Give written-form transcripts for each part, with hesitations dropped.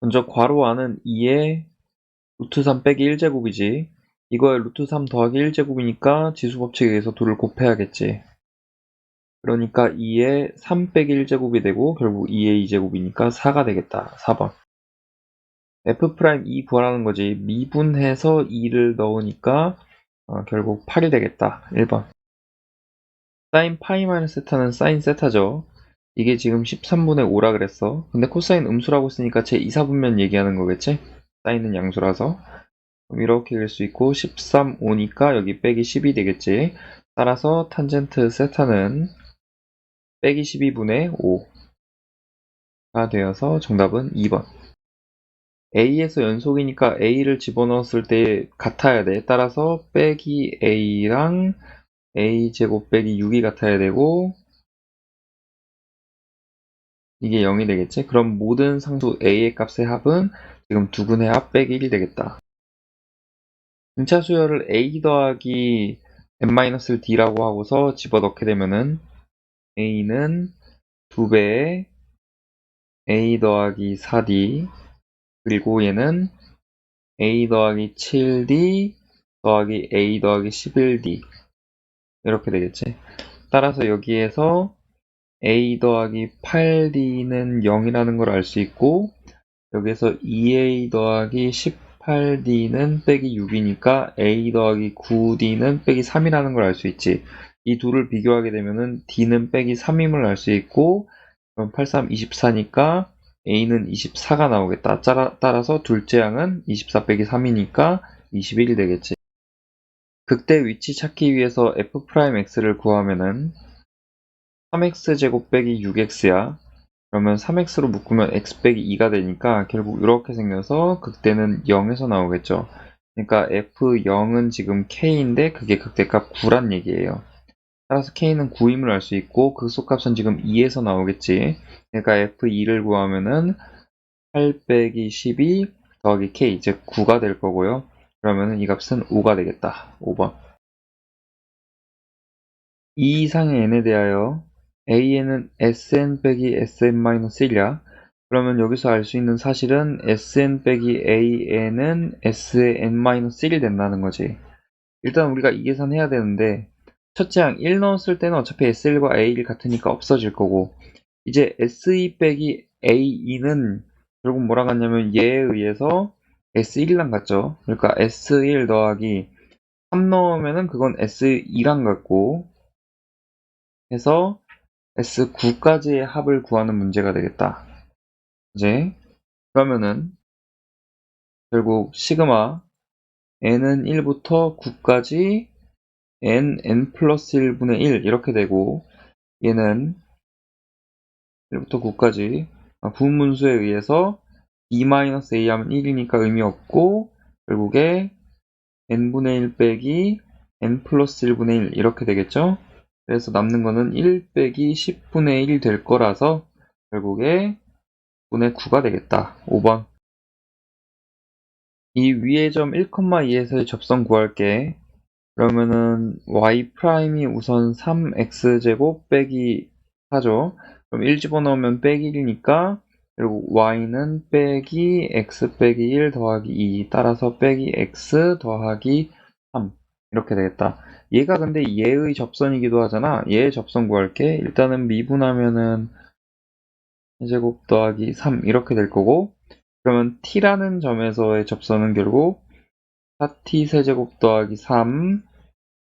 먼저 괄호 안은 2의 루트 3 빼기 1제곱이지. 이거에 루트 3 더하기 1제곱이니까 지수법칙에 의해서 둘을 곱해야겠지. 그러니까 2의 3 빼기 1제곱이 되고 결국 2의 2제곱이니까 4가 되겠다. 4번. F'2 구하라는 거지. 미분해서 2를 넣으니까 결국 8이 되겠다. 1번. 사인 파이 마이너스 세타는 사인 세타죠. 이게 지금 13분의 5라 그랬어. 근데 코사인 음수라고 쓰니까 제 2, 4분면 얘기하는 거겠지? 사인은 양수라서. 그럼 이렇게 그릴 수 있고 13, 5니까 여기 빼기 10이 되겠지. 따라서 탄젠트 세타는 빼기 12분의 5가 되어서 정답은 2번. A에서 연속이니까 A를 집어넣었을 때 같아야 돼. 따라서 빼기 A랑 A제곱 빼기 6이 같아야 되고 이게 0이 되겠지? 그럼 모든 상수 A의 값의 합은 지금 두근의 합 빼기 1이 되겠다. 등차 수열을 A 더하기 n-를 D라고 하고서 집어넣게 되면은 A는 2배의 A 더하기 4D 그리고 얘는 A 더하기 7D 더하기 A 더하기 11D 이렇게 되겠지. 따라서 여기에서 A 더하기 8D는 0이라는 걸 알 수 있고 여기서 2A 더하기 18D는 빼기 6이니까 A 더하기 9D는 빼기 3이라는 걸 알 수 있지. 이 둘을 비교하게 되면은 D는 빼기 3임을 알 수 있고 그럼 8, 3, 24니까 A는 24가 나오겠다. 따라서 둘째 항은 24 빼기 3이니까 21이 되겠지. 극대 위치 찾기 위해서 f'x를 구하면은 3x제곱 빼기 6x야. 그러면 3x로 묶으면 x 빼기 2가 되니까 결국 이렇게 생겨서 극대는 0에서 나오겠죠. 그러니까 f0은 지금 k인데 그게 극대값 9란 얘기예요. 따라서 k는 9임을 알 수 있고 극소값은 지금 2에서 나오겠지. 그러니까 f2를 구하면은 8 빼기 12 더하기 k 즉 9가 될 거고요. 그러면은 이 값은 5가 되겠다. 5번. 이 이상의 n에 대하여 a는 sn 빼기 sn-1이야. 그러면 여기서 알 수 있는 사실은 sn 빼기 an은 s의 n-1이 된다는 거지. 일단 우리가 이 계산해야 되는데 첫째 항 1 넣었을 때는 어차피 S1과 A1 같으니까 없어질 거고 이제 S2 빼기 A2는 결국 뭐랑 같냐면 얘에 의해서 S1이랑 같죠. 그러니까 S1 더하기 3 넣으면은 그건 S2랑 같고 해서 S9까지의 합을 구하는 문제가 되겠다. 이제 그러면은 결국 시그마 n은 1부터 9까지 n 플러스 1분의 1 이렇게 되고 얘는 1부터 9까지 부분문수에 의해서 b-a 하면 1이니까 의미 없고 결국에 n분의 1 빼기 n 플러스 1분의 1 이렇게 되겠죠. 그래서 남는 거는 1 빼기 10분의 1이 될 거라서 결국에 분의 9가 되겠다. 5번. 이 위의 점 1,2에서의 접선 구할게. 그러면은 y'이 우선 3x제곱 빼기 4죠. 그럼 1 집어넣으면 빼기 1이니까 그리고 y는 빼기 x 빼기 1 더하기 2 따라서 빼기 x 더하기 3 이렇게 되겠다. 얘가 근데 얘의 접선이기도 하잖아. 얘의 접선 구할게. 일단은 미분하면은 제곱 더하기 3 이렇게 될 거고 그러면 t라는 점에서의 접선은 결국 4t 세제곱 더하기 3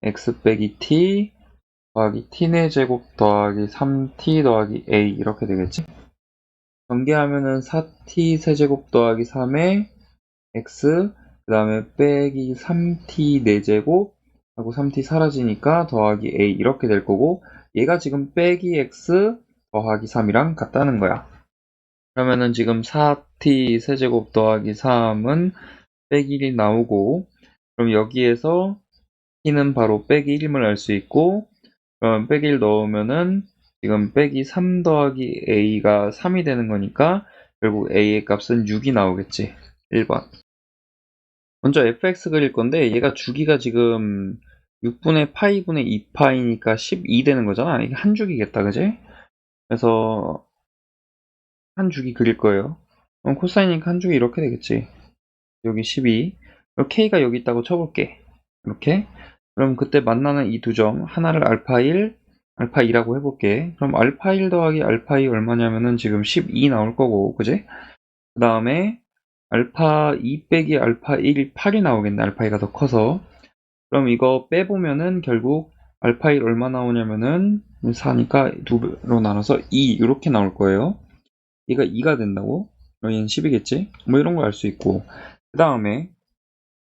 x 빼기 t 더하기 t의 제곱 더하기 3t 더하기 a 이렇게 되겠지? 전개하면은 4t 세제곱 더하기 3에 x 그 다음에 빼기 3t 4제곱 하고 3t 사라지니까 더하기 a 이렇게 될 거고 얘가 지금 빼기 x 더하기 3이랑 같다는 거야. 그러면은 지금 4t 세제곱 더하기 3은 빼기 1이 나오고 그럼 여기에서 t는 바로 빼기 1임을 알 수 있고 그럼 빼기 1 넣으면은 지금 빼기 3 더하기 a가 3이 되는 거니까 결국 a의 값은 6이 나오겠지. 1번. 먼저 fx 그릴 건데 얘가 주기가 지금 6분의 파이분의 2파이니까 12 되는 거잖아. 이게 한 주기겠다, 그지? 그래서 한 주기 그릴 거예요. 그럼 코사인이니까 한 줄기 이렇게 되겠지. 여기 12. 그리고 K가 여기 있다고 쳐볼게. 이렇게. 그럼 그때 만나는 이 두 점, 하나를 알파 1, 알파 2라고 해볼게. 그럼 알파 1 더하기 알파 2 얼마냐면은 지금 12 나올 거고, 그지? 그 다음에 알파 2 빼기 알파 1이 8이 나오겠네. 알파 2가 더 커서. 그럼 이거 빼보면은 결국 알파 1 얼마 나오냐면은 4니까 2배로 나눠서 2 이렇게 나올 거예요. 얘가 2가 된다고? 얘는 10이겠지? 뭐 이런 거 알 수 있고. 그 다음에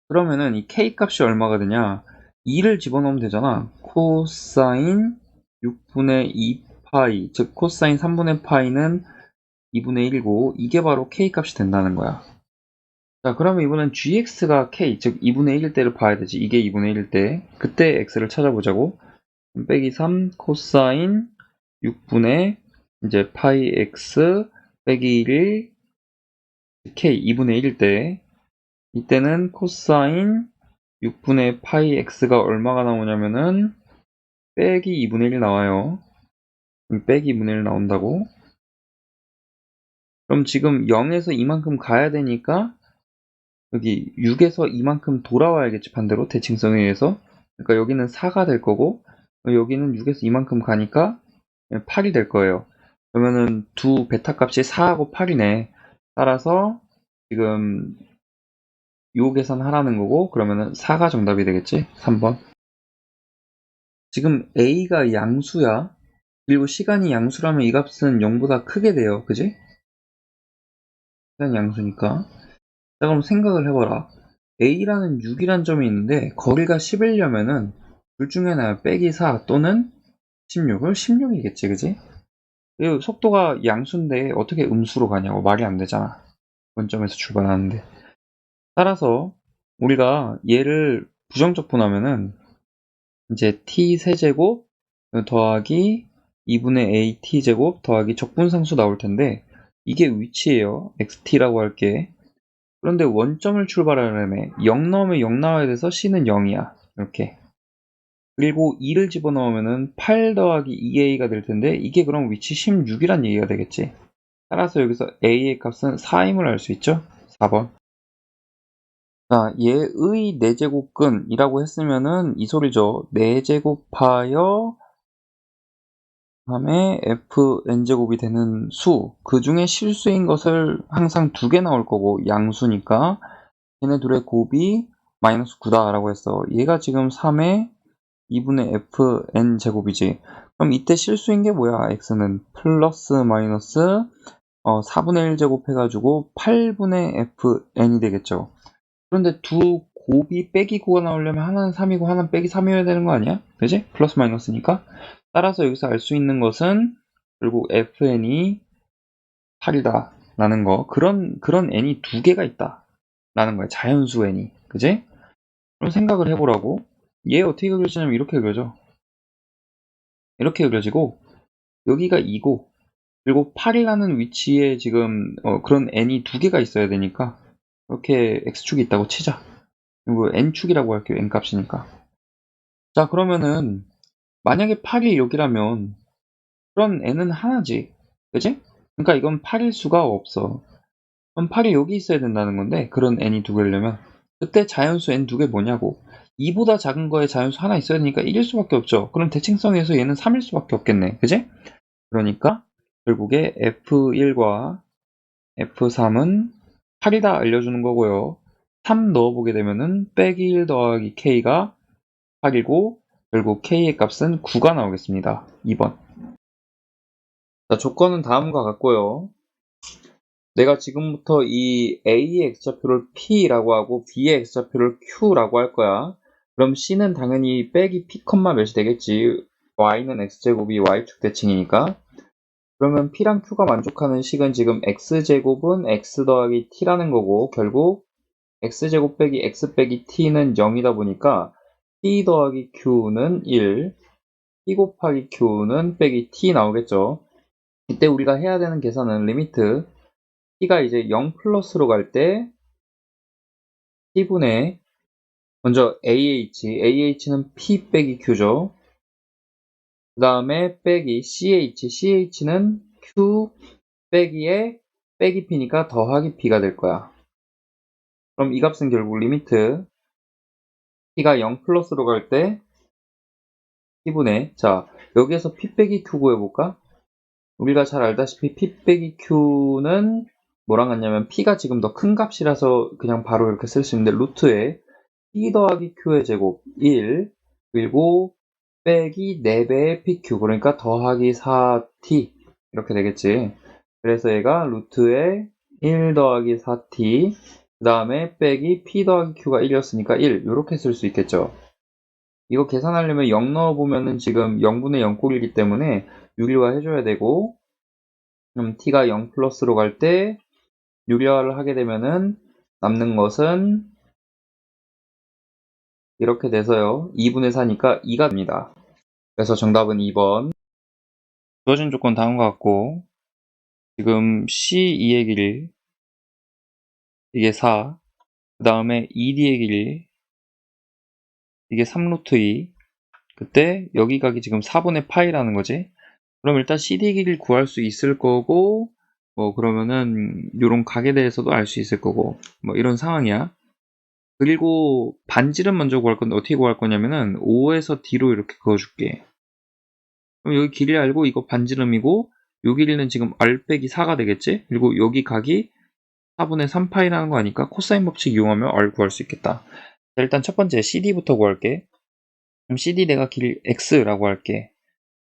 그러면은 이 k 값이 얼마가 되냐? 2를 집어넣으면 되잖아. 코사인 6분의 2 파이, 즉 코사인 3분의 파이는 2분의 1이고 이게 바로 k 값이 된다는 거야. 자, 그러면 이번엔 gx가 k, 즉 2분의 1일 때를 봐야 되지. 이게 2분의 1일 때. 그때 x를 찾아보자고. 빼기 3 코사인 6분의 이제 파이 x 빼기 1일 k 2분의 1일 때 이때는 코사인 6분의 파이 x가 얼마가 나오냐면은 빼기 2분의 1 나와요. 빼기 2분의 1 나온다고. 그럼 지금 0에서 이만큼 가야 되니까 여기 6에서 이만큼 돌아와야겠지, 반대로 대칭성에 의해서. 그러니까 여기는 4가 될 거고 여기는 6에서 이만큼 가니까 8이 될 거예요. 그러면은 두 베타 값이 4하고 8이네. 따라서 지금 요 계산하라는 거고 그러면은 4가 정답이 되겠지? 3번. 지금 A가 양수야. 그리고 시간이 양수라면 이 값은 0보다 크게 돼요. 그지? 시간이 양수니까. 자, 그럼 생각을 해봐라. A라는 6이란 점이 있는데 거리가 11려면은 둘 중에 하나 빼기 4 또는 16을 16이겠지, 그지? 그리고 속도가 양수인데 어떻게 음수로 가냐고 말이 안 되잖아. 원점에서 출발하는데. 따라서 우리가 얘를 부정적 분하면은 이제 t 세제곱 더하기 2분의 a t제곱 더하기 적분상수 나올 텐데 이게 위치예요. xt라고 할게. 그런데 원점을 출발하려면 0 넣으면 0 나와야 돼서 c는 0이야. 이렇게. 그리고 2를 집어넣으면 8 더하기 2a가 될 텐데 이게 그럼 위치 16이란 얘기가 되겠지. 따라서 여기서 a의 값은 4임을 알 수 있죠. 4번. 자, 얘의 4제곱근이라고 했으면은 이 소리죠. 4제곱하여 다음에 fn제곱이 되는 수, 그 중에 실수인 것을 항상 2개 나올 거고 양수니까 얘네 둘의 곱이 마이너스 9다 라고 했어. 얘가 지금 3의 2분의 fn제곱이지. 그럼 이때 실수인 게 뭐야? x는 플러스 마이너스 4분의 1제곱 해가지고 8분의 fn이 되겠죠. 그런데 두 곱이 빼기 9가 나오려면 하나는 3이고 하나는 빼기 3이어야 되는 거 아니야? 그지? 플러스 마이너스니까. 따라서 여기서 알 수 있는 것은 결국 fn이 8이다 라는 거. 그런 n이 두 개가 있다 라는 거야. 자연수 n이. 그지? 그럼 생각을 해보라고. 얘 어떻게 그려지냐면 이렇게 그려져. 이렇게 그려지고 여기가 2고 그리고 8이라는 위치에 지금 그런 n이 두 개가 있어야 되니까 이렇게 x축이 있다고 치자. 이거 n축이라고 할게요. n값이니까. 자, 그러면은 만약에 8이 여기라면 그럼 n은 하나지. 그지? 그러니까 이건 8일 수가 없어. 그럼 8이 여기 있어야 된다는 건데 그런 n이 두 개려면 그때 자연수 n 두 개 뭐냐고. 2보다 작은 거에 자연수 하나 있어야 되니까 1일 수밖에 없죠. 그럼 대칭성에서 얘는 3일 수밖에 없겠네. 그지? 그러니까 결국에 F1과 F3은 8이다 알려주는 거고요. 3 넣어보게 되면은 빼기 1 더하기 K가 8이고 결국 K의 값은 9가 나오겠습니다. 2번. 자, 조건은 다음과 같고요. 내가 지금부터 이 A의 x좌표를 P라고 하고 B의 x좌표를 Q라고 할 거야. 그럼 C는 당연히 빼기 P, 몇이 되겠지. Y는 x제곱이 Y축 대칭이니까. 그러면 P랑 Q가 만족하는 식은 지금 x제곱은 x 더하기 t라는 거고 결국 x제곱 빼기 x 빼기 t는 0이다 보니까 p 더하기 q는 1, p 곱하기 q는 빼기 t 나오겠죠. 이때 우리가 해야 되는 계산은 리미트 t가 이제 0 플러스로 갈 때 t분의 먼저 ah는 p 빼기 q죠. 그 다음에 빼기 ch는 q 빼기에 빼기 p니까 더하기 p가 될 거야. 그럼 이 값은 결국 리미트 p가 0 플러스로 갈 때 p분의, 자, 여기에서 p 빼기 q 구해볼까? 우리가 잘 알다시피 p 빼기 q는 뭐랑 같냐면 p가 지금 더 큰 값이라서 그냥 바로 이렇게 쓸 수 있는데 루트에 p 더하기 q의 제곱 1 그리고 빼기 4배의 pq 그러니까 더하기 4t 이렇게 되겠지. 그래서 얘가 루트에 1 더하기 4t 그 다음에 빼기 p 더하기 q가 1이었으니까 1 이렇게 쓸 수 있겠죠. 이거 계산하려면 0 넣어보면은 지금 0분의 0꼴이기 때문에 6일화 해줘야 되고 그럼 t가 0 플러스로 갈 때 6일화를 하게 되면은 남는 것은 이렇게 돼서요. 2분의 4니까 2가 됩니다. 그래서 정답은 2번. 주어진 조건 다음과 같고 지금 C2의 길 이게 4, 그 다음에 ED의 길 이게 3루트 2 그때 여기 각이 지금 4분의 파이라는 거지. 그럼 일단 CD 길이를 구할 수 있을 거고 뭐 그러면은 요런 각에 대해서도 알 수 있을 거고 뭐 이런 상황이야. 그리고 반지름 먼저 구할 건데 어떻게 구할 거냐면은 5에서 D로 이렇게 그어줄게. 그럼 여기 길이 알고 이거 반지름이고 요 길이는 지금 R 빼기 4가 되겠지? 그리고 여기 각이 4분의 3파이라는 거 아니까 코사인 법칙 이용하면 R 구할 수 있겠다. 자, 일단 첫 번째 CD부터 구할게. 그럼 CD 내가 길 X라고 할게.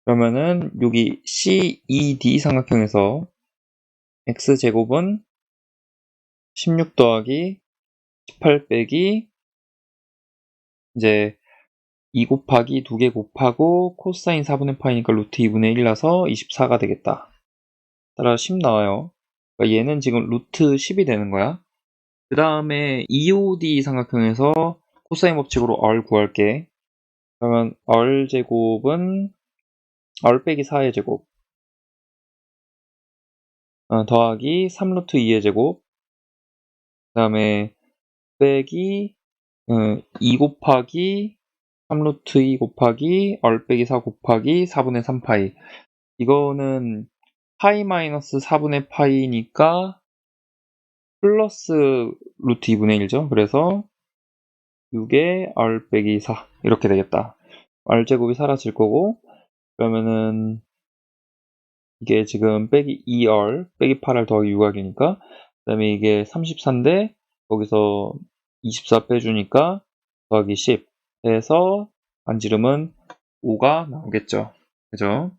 그러면은 여기 CED 삼각형에서 X제곱은 16 더하기 18 빼기 이제 2 곱하기 2개 곱하고 코사인 4분의 파이니까 루트 2분의 1 나서 24가 되겠다. 따라 10 나와요. 그러니까 얘는 지금 루트 10이 되는 거야. 그 다음에 EOD 삼각형에서 코사인 법칙으로 R 구할게. 그러면 R 제곱은 R 빼기 4의 제곱 더하기 3루트 2의 제곱 그 다음에 빼기 2 곱하기 3루트 2 곱하기 R 빼기 4 곱하기 4분의 3파이 이거는 파이 마이너스 4분의 파이니까 플러스 루트 2분의 1죠. 그래서 6에 R 빼기 4 이렇게 되겠다. R제곱이 사라질 거고 그러면은 이게 지금 빼기 2R 빼기 8R 더하기 6R이니까 그 다음에 이게 34인데 거기서 24 빼주니까 더하기 10 해서 반지름은 5가 나오겠죠. 그죠?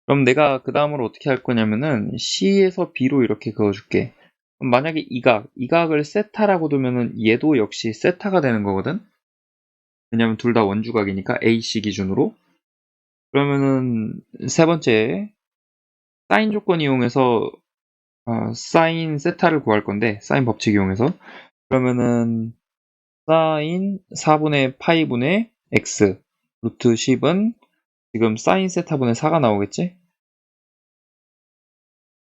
그럼 내가 그 다음으로 어떻게 할 거냐면은 C에서 B로 이렇게 그어줄게. 그럼 만약에 이 각을 세타라고 두면은 얘도 역시 세타가 되는 거거든? 왜냐면 둘 다 원주각이니까 AC 기준으로. 그러면은 세 번째 사인 조건 이용해서 사인 세타를 구할 건데 사인 법칙 이용해서 그러면은 사인 4분의 파이분의 x 루트 10은 지금 사인 세타분의 4가 나오겠지?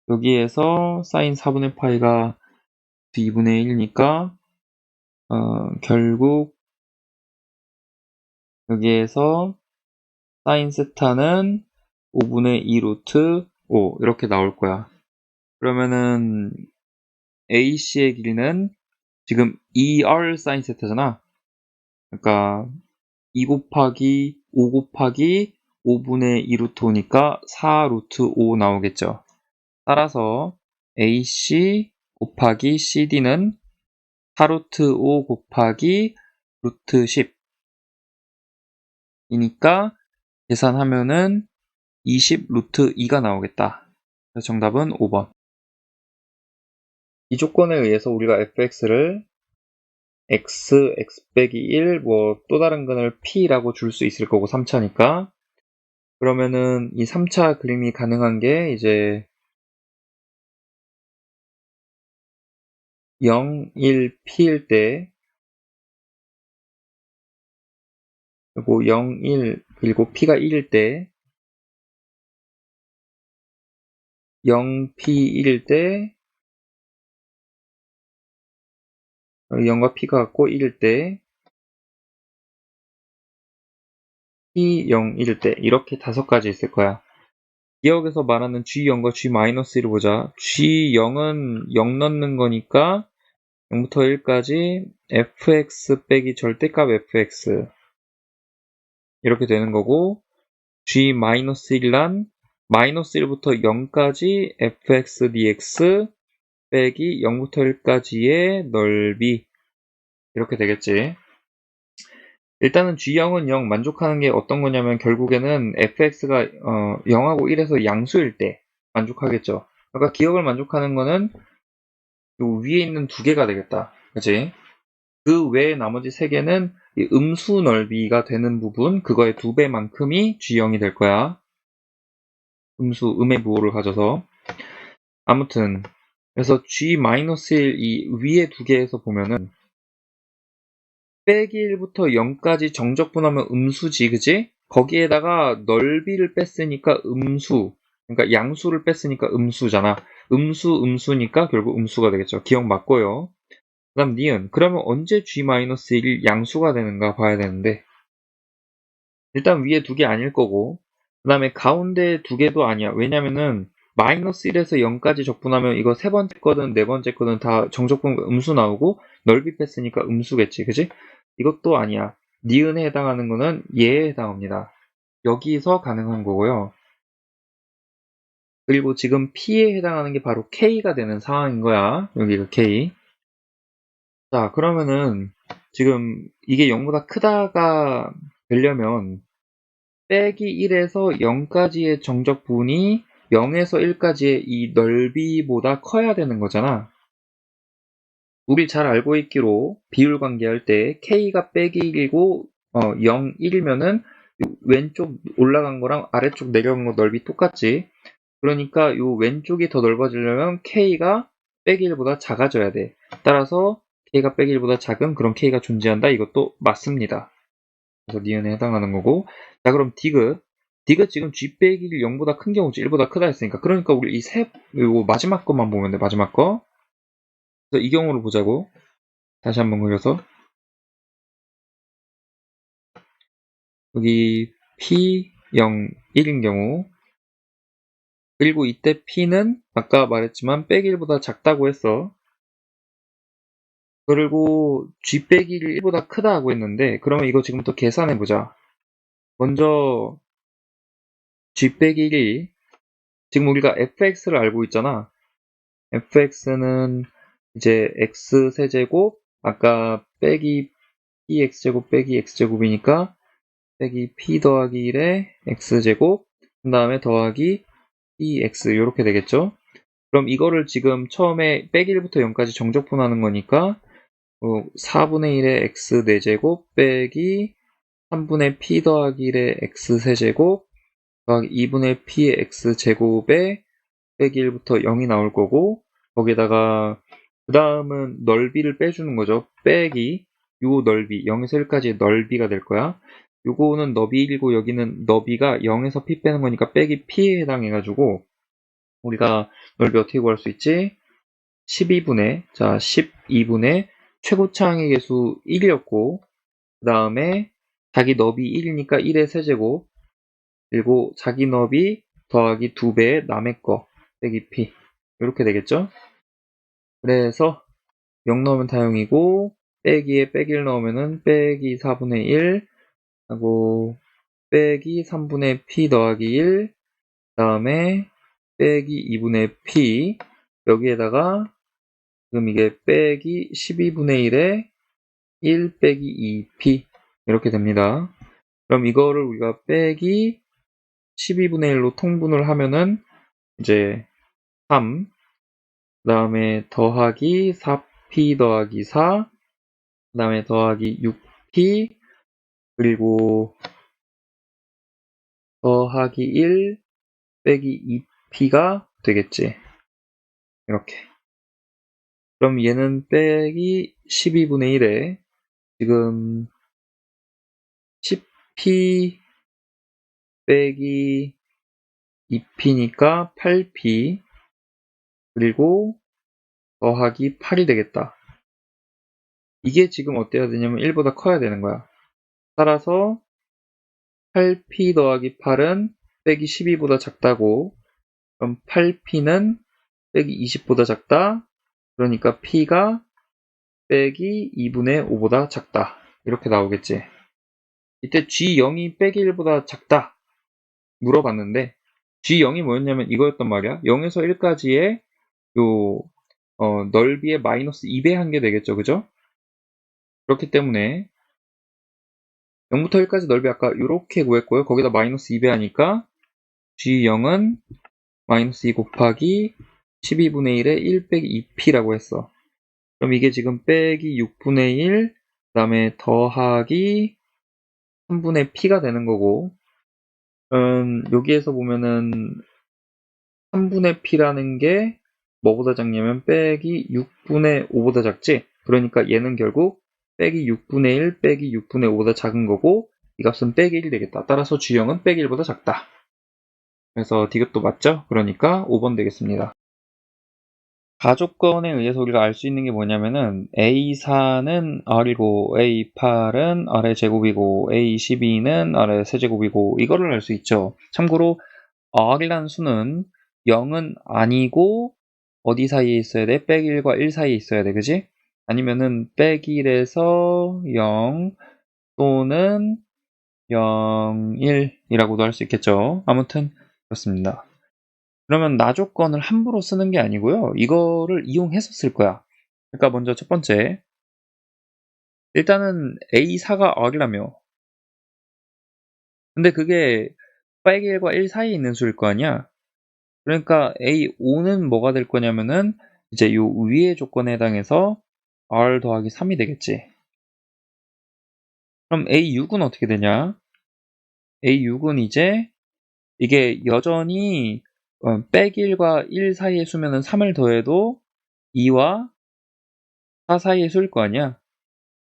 여기에서 사인 4분의 파이가 2분의 1이니까 결국 여기에서 사인 세타는 5분의 2 루트 5 이렇게 나올 거야. 그러면은 AC의 길이는 지금 2R 사인 세타잖아. 그러니까 2 곱하기 5 곱하기 5분의 2 루트 5니까 4 루트 5 나오겠죠. 따라서 AC 곱하기 CD는 4 루트 5 곱하기 루트 10이니까 계산하면은 20 루트 2가 나오겠다. 그래서 정답은 5번. 이 조건에 의해서 우리가 fx를 x, x 빼기 1, 뭐 또 다른 근을 p라고 줄 수 있을 거고 3차니까 그러면은 이 3차 그림이 가능한 게 이제 0, 1, p일 때 그리고 0, 1 그리고 p가 1일 때 0, p 1일 때 0과 p가 같고 1일 때 p 0, 1일 때 이렇게 5가지 있을 거야. 기억에서 말하는 G0과 G-1을 보자. G0은 0 넣는 거니까 0부터 1까지 fx 빼기 절대값 fx 이렇게 되는 거고, G-1란 마이너스 1부터 0까지 fx dx 빼기 0부터 1까지의 넓이 이렇게 되겠지. 일단은 G0은 0 만족하는 게 어떤 거냐면 결국에는 fx가 0하고 1에서 양수일 때 만족하겠죠. 그러니까 기억을 만족하는 거는 요 위에 있는 두 개가 되겠다. 그치? 그 외에 나머지 세 개는 이 음수 넓이가 되는 부분, 그거의 2배만큼이 G0이 될 거야. 음의 부호를 가져서. 아무튼 그래서 G-1 이 위에 두 개에서 보면은 빼기 1부터 0까지 정적분하면 음수지, 그치? 거기에다가 넓이를 뺐으니까 음수, 그러니까 양수를 뺐으니까 음수잖아. 음수니까 결국 음수가 되겠죠. 기억 맞고요. 그 다음 니은. 그러면 언제 G-1 양수가 되는가 봐야 되는데, 일단 위에 두 개 아닐 거고, 그 다음에 가운데 두 개도 아니야. 왜냐면은 마이너스 1에서 0까지 적분하면 이거 세 번째 거든 네 번째 거든 다 정적분 음수 나오고 넓이 뺐으니까 음수겠지, 그지? 이것도 아니야. 니은에 해당하는 거는 얘에 해당합니다. 여기서 가능한 거고요. 그리고 지금 P에 해당하는 게 바로 K가 되는 상황인 거야. 여기가 K. 자, 그러면은 지금 이게 0보다 크다가 되려면 빼기 1에서 0까지의 정적분이 0에서 1까지의 이 넓이보다 커야 되는 거잖아. 우리 잘 알고 있기로 비율 관계할 때 K가 빼기 1이고 0, 1이면은 왼쪽 올라간 거랑 아래쪽 내려간 거 넓이 똑같지. 그러니까 요 왼쪽이 더 넓어지려면 K가 빼기 1보다 작아져야 돼. 따라서 K가 빼기 1보다 작은 그런 K가 존재한다. 이것도 맞습니다. 그래서 니은에 해당하는 거고. 자, 그럼 디귿. 디귿 지금 G 빼기 1 0보다 큰 경우지 1보다 크다 했으니까. 그러니까 우리 요거 마지막 것만 보면 돼. 마지막 거. 그래서 이 경우를 보자고. 다시 한번 그려서. 여기 P 0, 1인 경우. 그리고 이때 P는 아까 말했지만 빼기 1보다 작다고 했어. 그리고 G 빼기 1보다 크다 하고 했는데, 그러면 이거 지금부터 계산해보자. 먼저 G 빼기 1이 지금 우리가 fx를 알고 있잖아. fx는 이제 x 세제곱 아까 빼기 px제곱 빼기 x제곱이니까 빼기 p 더하기 1에 x제곱 그 다음에 더하기 px 이렇게 되겠죠. 그럼 이거를 지금 처음에 빼기 1부터 0까지 정적분하는 거니까 4분의 1의 x 4제곱 빼기 3분의 p 더하기 1의 x 세제곱 더하기 2분의 p의 x제곱에 빼기 1부터 0이 나올 거고, 거기다가 그 다음은 넓이를 빼주는 거죠. 빼기 요 넓이 0에서 1까지의 넓이가 될 거야. 요거는 너비 1이고 여기는 너비가 0에서 p 빼는 거니까 빼기 p에 해당해가지고 우리가 넓이 어떻게 구할 수 있지? 12분의 최고차항의 개수 1이었고 그 다음에 자기 너비 1이니까 1의 세제곱 그리고 자기 너비 더하기 2배의 남의 거 빼기 p 이렇게 되겠죠? 그래서 0 넣으면 다 0이고 빼기에 빼기를 넣으면은 빼기 4분의 1 하고 빼기 3분의 p 더하기 1 다음에 빼기 2분의 p 여기에다가 지금 이게 빼기 12분의 1에 1 빼기 2p 이렇게 됩니다. 그럼 이거를 우리가 빼기 12분의 1로 통분을 하면은 이제 3 그 다음에 더하기 4p 더하기 4 그 다음에 더하기 6p 그리고 더하기 1 빼기 2p가 되겠지. 이렇게. 그럼 얘는 빼기 12분의 1에 지금 10p 빼기 2p니까 8p 그리고 더하기 8이 되겠다. 이게 지금 어때야 되냐면 1보다 커야 되는 거야. 따라서 8p 더하기 8은 빼기 12보다 작다고. 그럼 8p는 빼기 20보다 작다. 그러니까 p가 빼기 2분의 5보다 작다. 이렇게 나오겠지. 이때 G0이 빼기 1보다 작다. 물어봤는데 G0이 뭐였냐면 이거였단 말이야. 0에서 1까지의 요 넓이의 마이너스 2배 한 게 되겠죠. 그죠? 그렇기 때문에 0부터 1까지 넓이 아까 이렇게 구했고요. 거기다 마이너스 2배 하니까 G0은 마이너스 2 곱하기 12분의 1에 1 빼기 2p라고 했어. 그럼 이게 지금 빼기 6분의 1, 그 다음에 더하기 3분의 p가 되는 거고, 여기에서 보면은 3분의 p라는 게 뭐보다 작냐면 빼기 6분의 5보다 작지? 그러니까 얘는 결국 빼기 6분의 1 빼기 6분의 5보다 작은 거고 이 값은 빼기 1이 되겠다. 따라서 G형은 빼기 1보다 작다. 그래서 D급도 맞죠? 그러니까 5번 되겠습니다. 가조건에 의해서 우리가 알 수 있는 게 뭐냐면은 A4는 R이고 A8은 R의 제곱이고 A12는 R의 세제곱이고 이거를 알 수 있죠. 참고로 R이라는 수는 0은 아니고 어디 사이에 있어야 돼? 빼기 1과 1 사이에 있어야 돼. 그지? 아니면은 빼기 1에서 0 또는 0, 1이라고도 할 수 있겠죠. 아무튼 그렇습니다. 그러면 나 조건을 함부로 쓰는 게 아니고요. 이거를 이용해서 쓸 거야. 그러니까 먼저 첫 번째. 일단은 A4가 R이라며. 근데 그게 빼기 1과 1 사이에 있는 수일 거 아니야? 그러니까 A5는 뭐가 될 거냐면은 이제 요 위의 조건에 해당해서 R 더하기 3이 되겠지. 그럼 A6은 어떻게 되냐? A6은 이제 이게 여전히 빼기 1과 1 사이의 수면은 3을 더해도 2와 4 사이의 수일 거 아니야?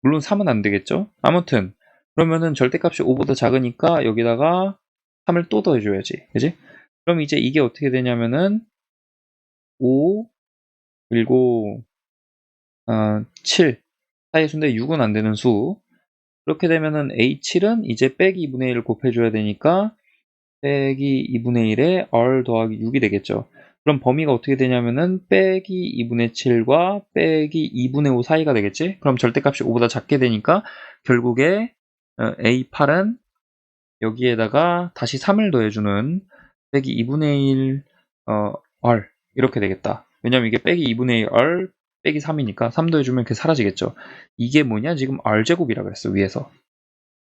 물론 3은 안 되겠죠? 아무튼 그러면은 절대값이 5보다 작으니까 여기다가 3을 또 더해줘야지. 그지? 그럼 이제 이게 어떻게 되냐면은 5 그리고 7 사이의 수인데 6은 안 되는 수. 그렇게 되면은 A7은 이제 빼기 2분의 1을 곱해줘야 되니까 빼기 2분의 1에 R 더하기 6이 되겠죠. 그럼 범위가 어떻게 되냐면은 빼기 2분의 7과 빼기 2분의 5 사이가 되겠지? 그럼 절대값이 5보다 작게 되니까 결국에 A8은 여기에다가 다시 3을 더해주는 빼기 2분의 1 R 이렇게 되겠다. 왜냐면 이게 빼기 2분의 1 R 빼기 3이니까 3 더해주면 이렇게 사라지겠죠. 이게 뭐냐? 지금 R제곱이라고 했어, 위에서.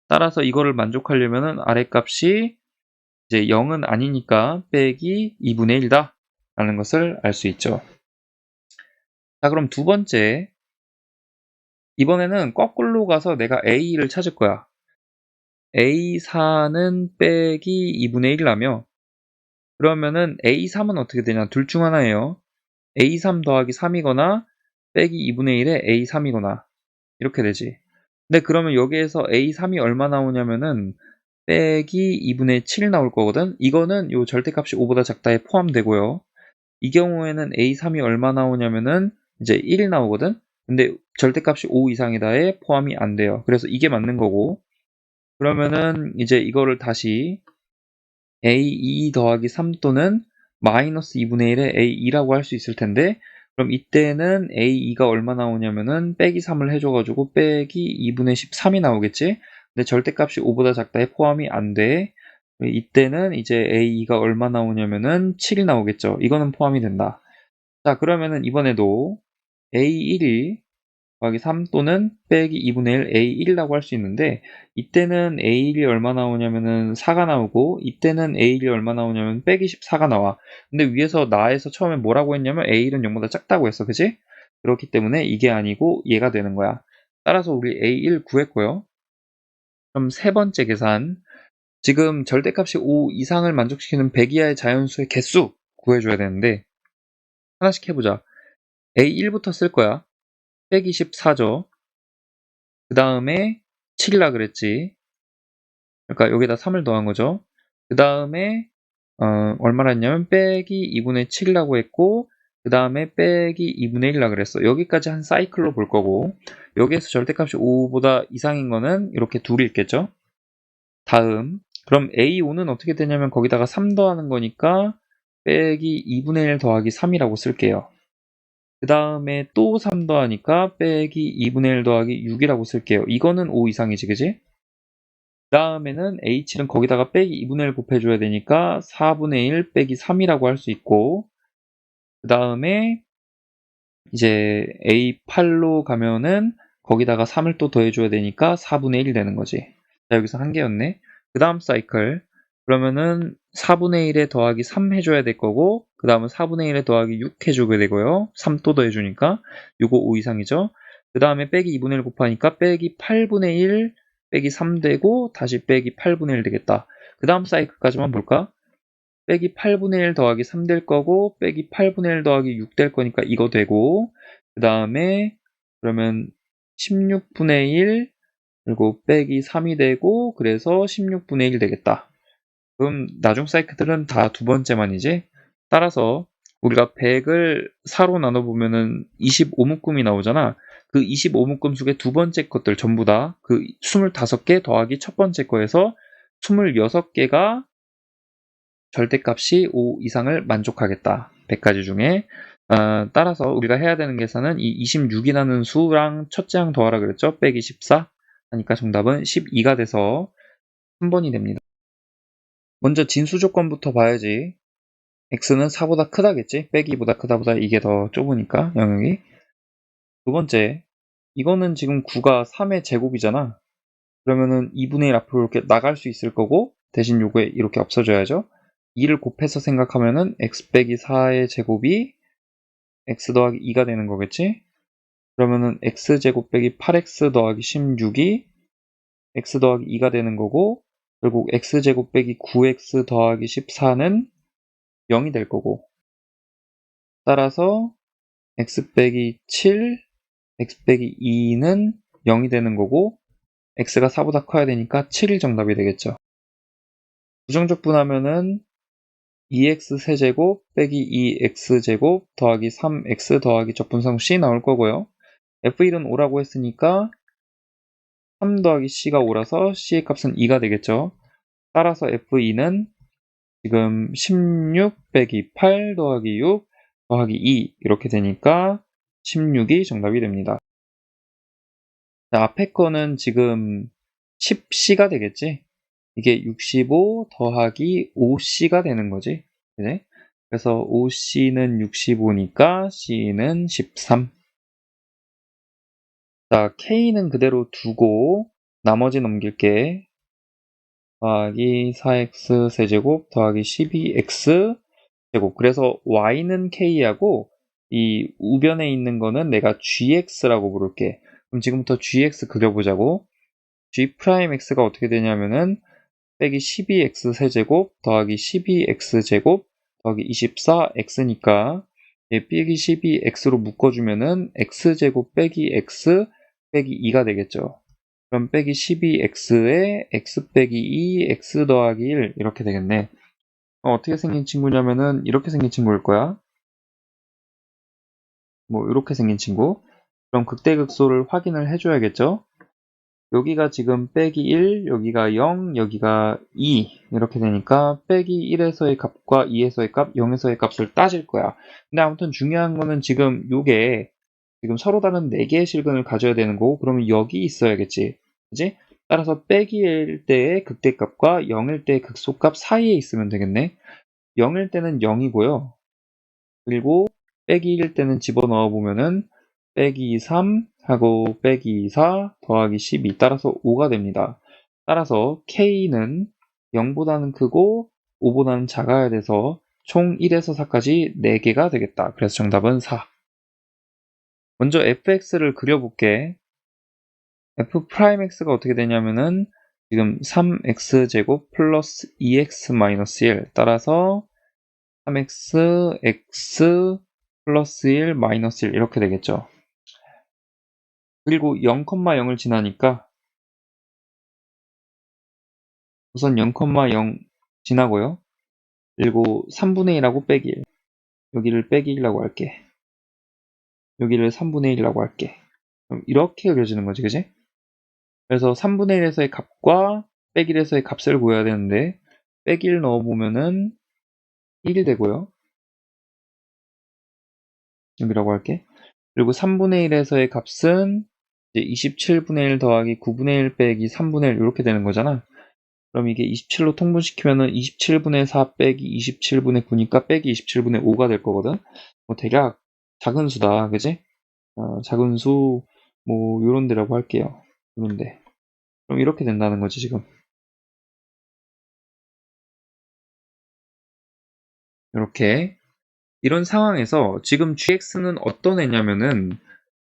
따라서 이거를 만족하려면은 아래값이 이제 0은 아니니까 빼기 2분의 1다 라는 것을 알 수 있죠. 자, 그럼 두 번째. 이번에는 거꾸로 가서 내가 A를 찾을 거야. A4는 빼기 2분의 1라며 그러면은 A3은 어떻게 되냐? 둘 중 하나예요. A3 더하기 3이거나 빼기 2분의 1에 A3이거나 이렇게 되지. 근데 그러면 여기에서 A3이 얼마 나오냐면은 빼기 2분의 7 나올 거거든. 이거는 요 절대값이 5보다 작다에 포함되고요. 이 경우에는 A3이 얼마 나오냐면은 이제 1이 나오거든. 근데 절대값이 5 이상이다에 포함이 안 돼요. 그래서 이게 맞는 거고. 그러면은 이제 이거를 다시 A2 더하기 3 또는 마이너스 2분의 1에 A2라고 할 수 있을 텐데 그럼 이때는 A2가 얼마 나오냐면은 빼기 3을 해줘가지고 빼기 2분의 13이 나오겠지? 근데 절대값이 5보다 작다에 포함이 안 돼. 이때는 이제 A2가 얼마 나오냐면은 7이 나오겠죠. 이거는 포함이 된다. 자, 그러면은 이번에도 A1이 더하기 3 또는 빼기 2분의 1 A1이라고 할 수 있는데 이때는 A1이 얼마 나오냐면은 4가 나오고 이때는 A1이 얼마 나오냐면 빼기 14가 나와. 근데 위에서 나에서 처음에 뭐라고 했냐면 A1은 0보다 작다고 했어. 그치? 그렇기 때문에 이게 아니고 얘가 되는 거야. 따라서 우리 A1 구했고요. 그럼 세 번째 계산. 지금 절대값이 5 이상을 만족시키는 100 이하의 자연수의 개수 구해줘야 되는데 하나씩 해보자. A1부터 쓸 거야. 124죠. 그 다음에 7이라 그랬지. 그러니까 여기다 3을 더한 거죠. 그 다음에 얼마나 했냐면 빼기 2분의 7이라고 했고 그 다음에 빼기 2분의 1이라 그랬어. 여기까지 한 사이클로 볼 거고 여기에서 절대값이 5보다 이상인 거는 이렇게 둘이 있겠죠. 다음 그럼 A5는 어떻게 되냐면 거기다가 3 더하는 거니까 빼기 2분의 1 더하기 3이라고 쓸게요. 그 다음에 또 3 더하니까 빼기 2분의 1 더하기 6이라고 쓸게요. 이거는 5 이상이지, 그지? 그 다음에는 H는 거기다가 빼기 2분의 1 곱해줘야 되니까 4분의 1 빼기 3이라고 할 수 있고, 그 다음에 이제 A8로 가면은 거기다가 3을 또 더해줘야 되니까 4분의 1이 되는 거지. 자, 여기서 한 개였네. 그 다음 사이클. 그러면은 4분의 1에 더하기 3 해줘야 될 거고, 그 다음은 4분의 1에 더하기 6 해주게 되고요. 3 또 더해주니까. 요거 5 이상이죠. 그 다음에 빼기 2분의 1 곱하니까 빼기 8분의 1 빼기 3 되고, 다시 빼기 8분의 1 되겠다. 그 다음 사이클까지만 볼까? 빼기 8분의 1 더하기 3 될 거고, 빼기 8분의 1 더하기 6 될 거니까 이거 되고, 그 다음에 그러면 16분의 1 그리고 빼기 3이 되고, 그래서 16분의 1이 되겠다. 그럼 나중 사이클들은 다 두 번째만이지. 따라서 우리가 100을 4로 나눠보면은 25묶음이 나오잖아. 그 25묶음 속에 두 번째 것들 전부 다 그 25개 더하기 첫 번째 거에서 26개가 절대값이 5 이상을 만족하겠다. 100가지 중에. 따라서 우리가 해야 되는 계산은 이 26이라는 수랑 첫째 항 더하라 그랬죠? 빼기 14 하니까 정답은 12가 돼서 3번이 됩니다. 먼저 진수 조건부터 봐야지. x는 4보다 크다겠지? 빼기보다 크다보다 이게 더 좁으니까 영역이. 두 번째, 이거는 지금 9가 3의 제곱이잖아. 그러면은 2분의 1 앞으로 이렇게 나갈 수 있을 거고, 대신 요게 이렇게 없어져야죠. 2를 곱해서 생각하면은 x 빼기 4의 제곱이 x 더하기 2가 되는 거겠지? 그러면은 x제곱 빼기 8x 더하기 16이 x 더하기 2가 되는 거고, 결국 x제곱 빼기 9x 더하기 14는 0이 될 거고, 따라서 x 빼기 7, x 빼기 2는 0이 되는 거고, x가 4보다 커야 되니까 7이 정답이 되겠죠. 부정적 분하면은 2x 세제곱 빼기 2x제곱 더하기 3x 더하기 적분성 c 나올 거고요. f1은 5라고 했으니까 3 더하기 c가 5라서 c의 값은 2가 되겠죠. 따라서 f2는 지금 16 빼기 8 더하기 6 더하기 2 이렇게 되니까 16이 정답이 됩니다. 자, 앞에 거는 지금 10c가 되겠지? 이게 65 더하기 5c가 되는 거지. 그래? 그래서 5c는 65니까 c는 13. 자, k는 그대로 두고 나머지 넘길게. 더하기 4x 세제곱 더하기 12x 제곱. 그래서 y는 k하고 이 우변에 있는 거는 내가 gx라고 부를게. 그럼 지금부터 gx 그려보자고. g'x가 어떻게 되냐면은 빼기 12x 세제곱 더하기 12x제곱 더하기 24x니까 빼기 12x로 묶어주면은 x제곱 빼기 x 빼기 2가 되겠죠. 그럼 빼기 12x에 x 빼기 2 x 더하기 1 이렇게 되겠네. 어떻게 생긴 친구냐면은 이렇게 생긴 친구일 거야. 뭐 이렇게 생긴 친구. 그럼 극대극소를 확인을 해줘야겠죠. 여기가 지금 빼기 1, 여기가 0, 여기가 2 이렇게 되니까 빼기 1에서의 값과 2에서의 값, 0에서의 값을 따질 거야. 근데 아무튼 중요한 거는 지금 요게 지금 서로 다른 4개의 실근을 가져야 되는 거고, 그러면 여기 있어야겠지. 그지? 따라서 빼기일 때의 극대값과 0일 때의 극소값 사이에 있으면 되겠네. 0일 때는 0이고요. 그리고 빼기 1일 때는 집어넣어 보면은 빼기 3 하고 빼기 4 더하기 12 따라서 5가 됩니다. 따라서 K는 0보다는 크고 5보다는 작아야 돼서 총 1에서 4까지 4개가 되겠다. 그래서 정답은 4. 먼저 fx를 그려볼게. f'x가 어떻게 되냐면은 지금 3x제곱 플러스 2x 마이너스 1 따라서 3x, x 플러스 1 마이너스 1 이렇게 되겠죠. 그리고 0,0을 지나니까 우선 0,0 지나고요. 그리고 3분의 1하고 빼기 1 여기를 빼기 1이라고 할게. 여기를 3분의 1이라고 할게. 그럼 이렇게 그려지는 거지, 그지? 그래서 3분의 1에서의 값과 빼기1에서의 값을 구해야 되는데 빼기1 넣어보면은 1이 되고요. 여기라고 할게. 그리고 3분의 1에서의 값은 이제 27분의 1 더하기 9분의 1 빼기 3분의 1 이렇게 되는 거잖아. 그럼 이게 27로 통분시키면은 27분의 4 빼기 27분의 9니까 빼기 27분의 5가 될 거거든. 뭐 대략 작은 수다, 그지? 작은 수, 뭐 요런 데라고 할게요. 요런데. 그럼 이렇게 된다는 거지 지금. 이렇게. 이런 상황에서 지금 gx는 어떤 애냐면은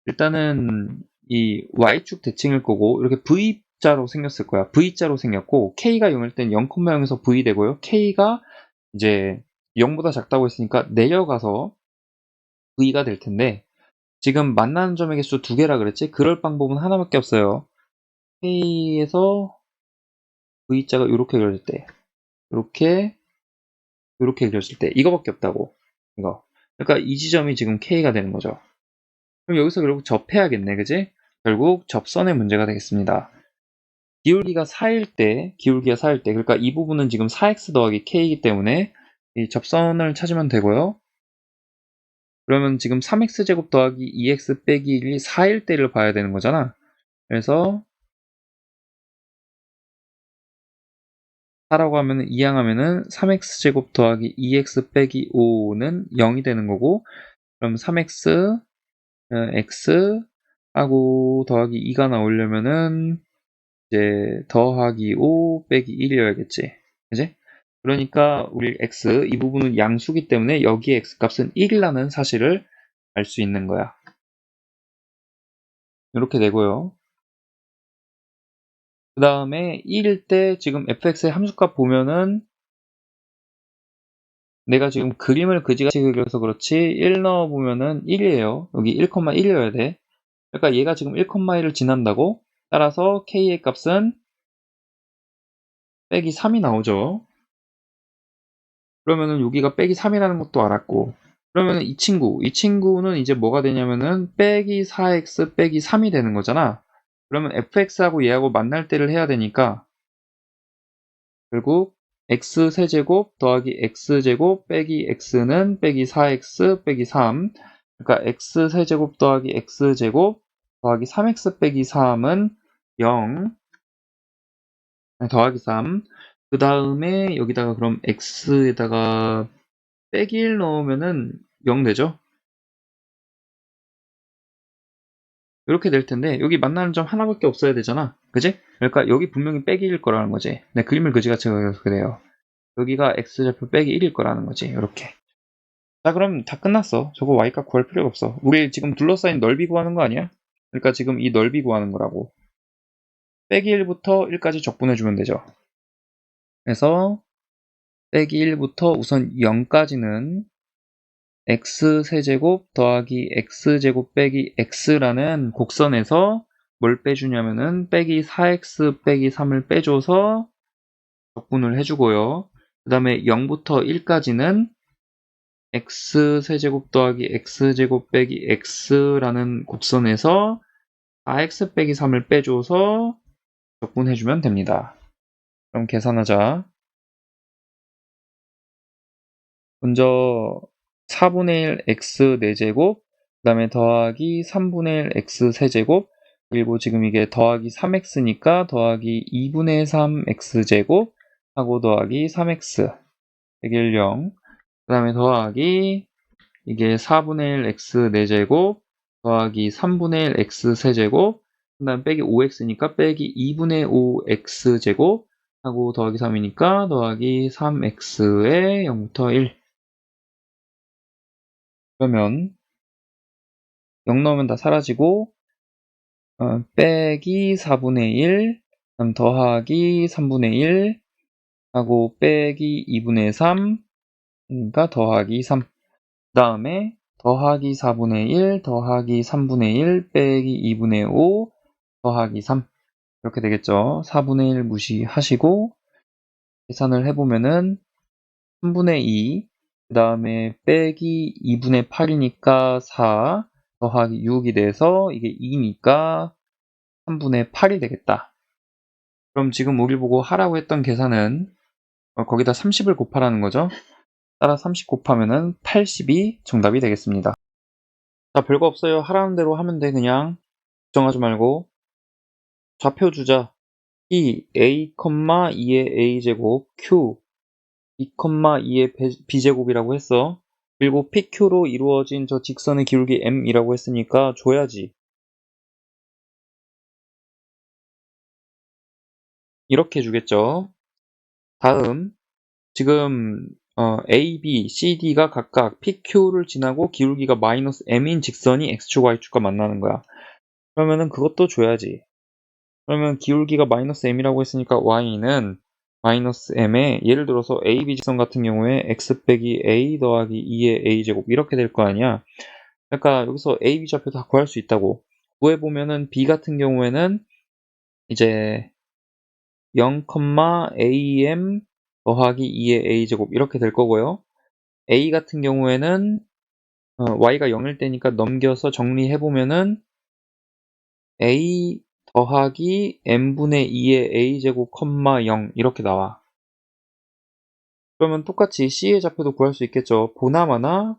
일단은 이 y축 대칭일 거고 이렇게 v자로 생겼을 거야. v자로 생겼고 k가 0일 땐 0,0에서 v 되고요. k가 이제 0보다 작다고 했으니까 내려가서 v가 될 텐데 지금 만나는 점의 개수 2개라 그랬지? 그럴 방법은 하나밖에 없어요. k에서 v자가 이렇게 그려질 때 이렇게 그려질 때 이거밖에 없다고. 이거. 그러니까 이 지점이 지금 k가 되는 거죠. 그럼 여기서 결국 접해야겠네, 그지? 결국 접선의 문제가 되겠습니다. 기울기가 4일 때, 그러니까 이 부분은 지금 4x 더하기 k이기 때문에 이 접선을 찾으면 되고요. 그러면 지금 3x제곱 더하기 2x 빼기 1이 4일 때를 봐야 되는 거잖아. 그래서 4라고 하면 이항하면은 3x제곱 더하기 2x 빼기 5는 0이 되는 거고 그럼 3x x 하고 더하기 2가 나오려면은 이제 더하기 5 빼기 1이어야겠지. 그지? 그러니까 우리 x 이 부분은 양수기 때문에 여기에 x 값은 1이라는 사실을 알 수 있는 거야. 이렇게 되고요. 그 다음에 1일 때 지금 fx의 함수값 보면은 내가 지금 그림을 그지같이 그려서 그렇지 1 넣어보면은 1이에요. 여기 1,1이어야 돼. 그러니까 얘가 지금 1,1을 지난다고? 따라서 k의 값은 빼기 3이 나오죠. 그러면은 여기가 빼기 3이라는 것도 알았고 그러면은 이 친구는 이제 뭐가 되냐면은 빼기 4x 빼기 3이 되는 거잖아. 그러면 fx하고 얘하고 만날 때를 해야 되니까 결국 x세제곱 더하기 x제곱 빼기 x는 빼기 4x 빼기 3 그러니까 x세제곱 더하기 x제곱 더하기 3x 빼기 3은 0 더하기 3 그 다음에 여기다가 그럼 x에다가 빼기 1 넣으면은 0 되죠? 이렇게 될 텐데 여기 만나는 점 하나밖에 없어야 되잖아. 그지? 그러니까 여기 분명히 빼기 1일 거라는 거지. 내 그림을 그지같이 그려서 그래요. 여기가 x좌표 빼기 1일 거라는 거지. 이렇게. 자 그럼 다 끝났어. 저거 y값 구할 필요가 없어. 우리 지금 둘러싸인 넓이 구하는 거 아니야? 그러니까 지금 이 넓이 구하는 거라고. 빼기 1부터 1까지 적분해주면 되죠. 그래서 빼기 1부터 우선 0까지는 x세제곱 더하기 x제곱 빼기 x라는 곡선에서 뭘 빼주냐면은 빼기 4x 빼기 3을 빼줘서 적분을 해주고요. 그 다음에 0부터 1까지는 x세제곱 더하기 x제곱 빼기 x라는 곡선에서 4x 빼기 3을 빼줘서 적분해주면 됩니다. 그럼 계산하자. 먼저 4분의 1 x 4제곱 그 다음에 더하기 3분의 1 x 세제곱 그리고 지금 이게 더하기 3x니까 더하기 2분의 3 x제곱 하고 더하기 3x 해결 0 그 다음에 더하기 이게 4분의 1 x 4제곱 더하기 3분의 1 x 세제곱 그 다음 빼기 5x니까 빼기 2분의 5 x제곱 하고 더하기 3이니까 더하기 3x의 0부터 1 그러면 0 넣으면 다 사라지고 빼기 4분의 1 그다음 더하기 3분의 1 하고 빼기 2분의 3 그러니까 더하기 3 그 다음에 더하기 4분의 1 더하기 3분의 1 빼기 2분의 5 더하기 3 이렇게 되겠죠. 4분의 1 무시하시고 계산을 해보면은 3분의 2 그 다음에 빼기 2분의 8이니까 4 더하기 6이 돼서 이게 2니까 3분의 8이 되겠다. 그럼 지금 우리 보고 하라고 했던 계산은 거기다 30을 곱하라는 거죠. 따라 30 곱하면은 80이 정답이 되겠습니다. 자, 별거 없어요. 하라는 대로 하면 돼. 그냥 걱정하지 말고. 좌표 주자. E, A, 2의 A제곱, Q, 2, 2의 B제곱이라고 했어. 그리고 PQ로 이루어진 저 직선의 기울기 M이라고 했으니까 줘야지. 이렇게 주겠죠. 다음, 지금 A, B, C, D가 각각 PQ를 지나고 기울기가 마이너스 M인 직선이 X축, Y축과 만나는 거야. 그러면은 그것도 줘야지. 그러면 기울기가 마이너스 M이라고 했으니까 Y는 마이너스 M에 예를 들어서 AB 직선 같은 경우에 X 빼기 A 더하기 2의 A제곱 이렇게 될 거 아니야. 그러니까 여기서 A, B 좌표 다 구할 수 있다고. 구해보면은 B 같은 경우에는 이제 0,AM 더하기 2의 A제곱 이렇게 될 거고요. A 같은 경우에는 Y가 0일 때니까 넘겨서 정리해보면은 A 더하기 n분의 2의 a제곱, 0 이렇게 나와. 그러면 똑같이 C의 좌표도 구할 수 있겠죠. 보나마나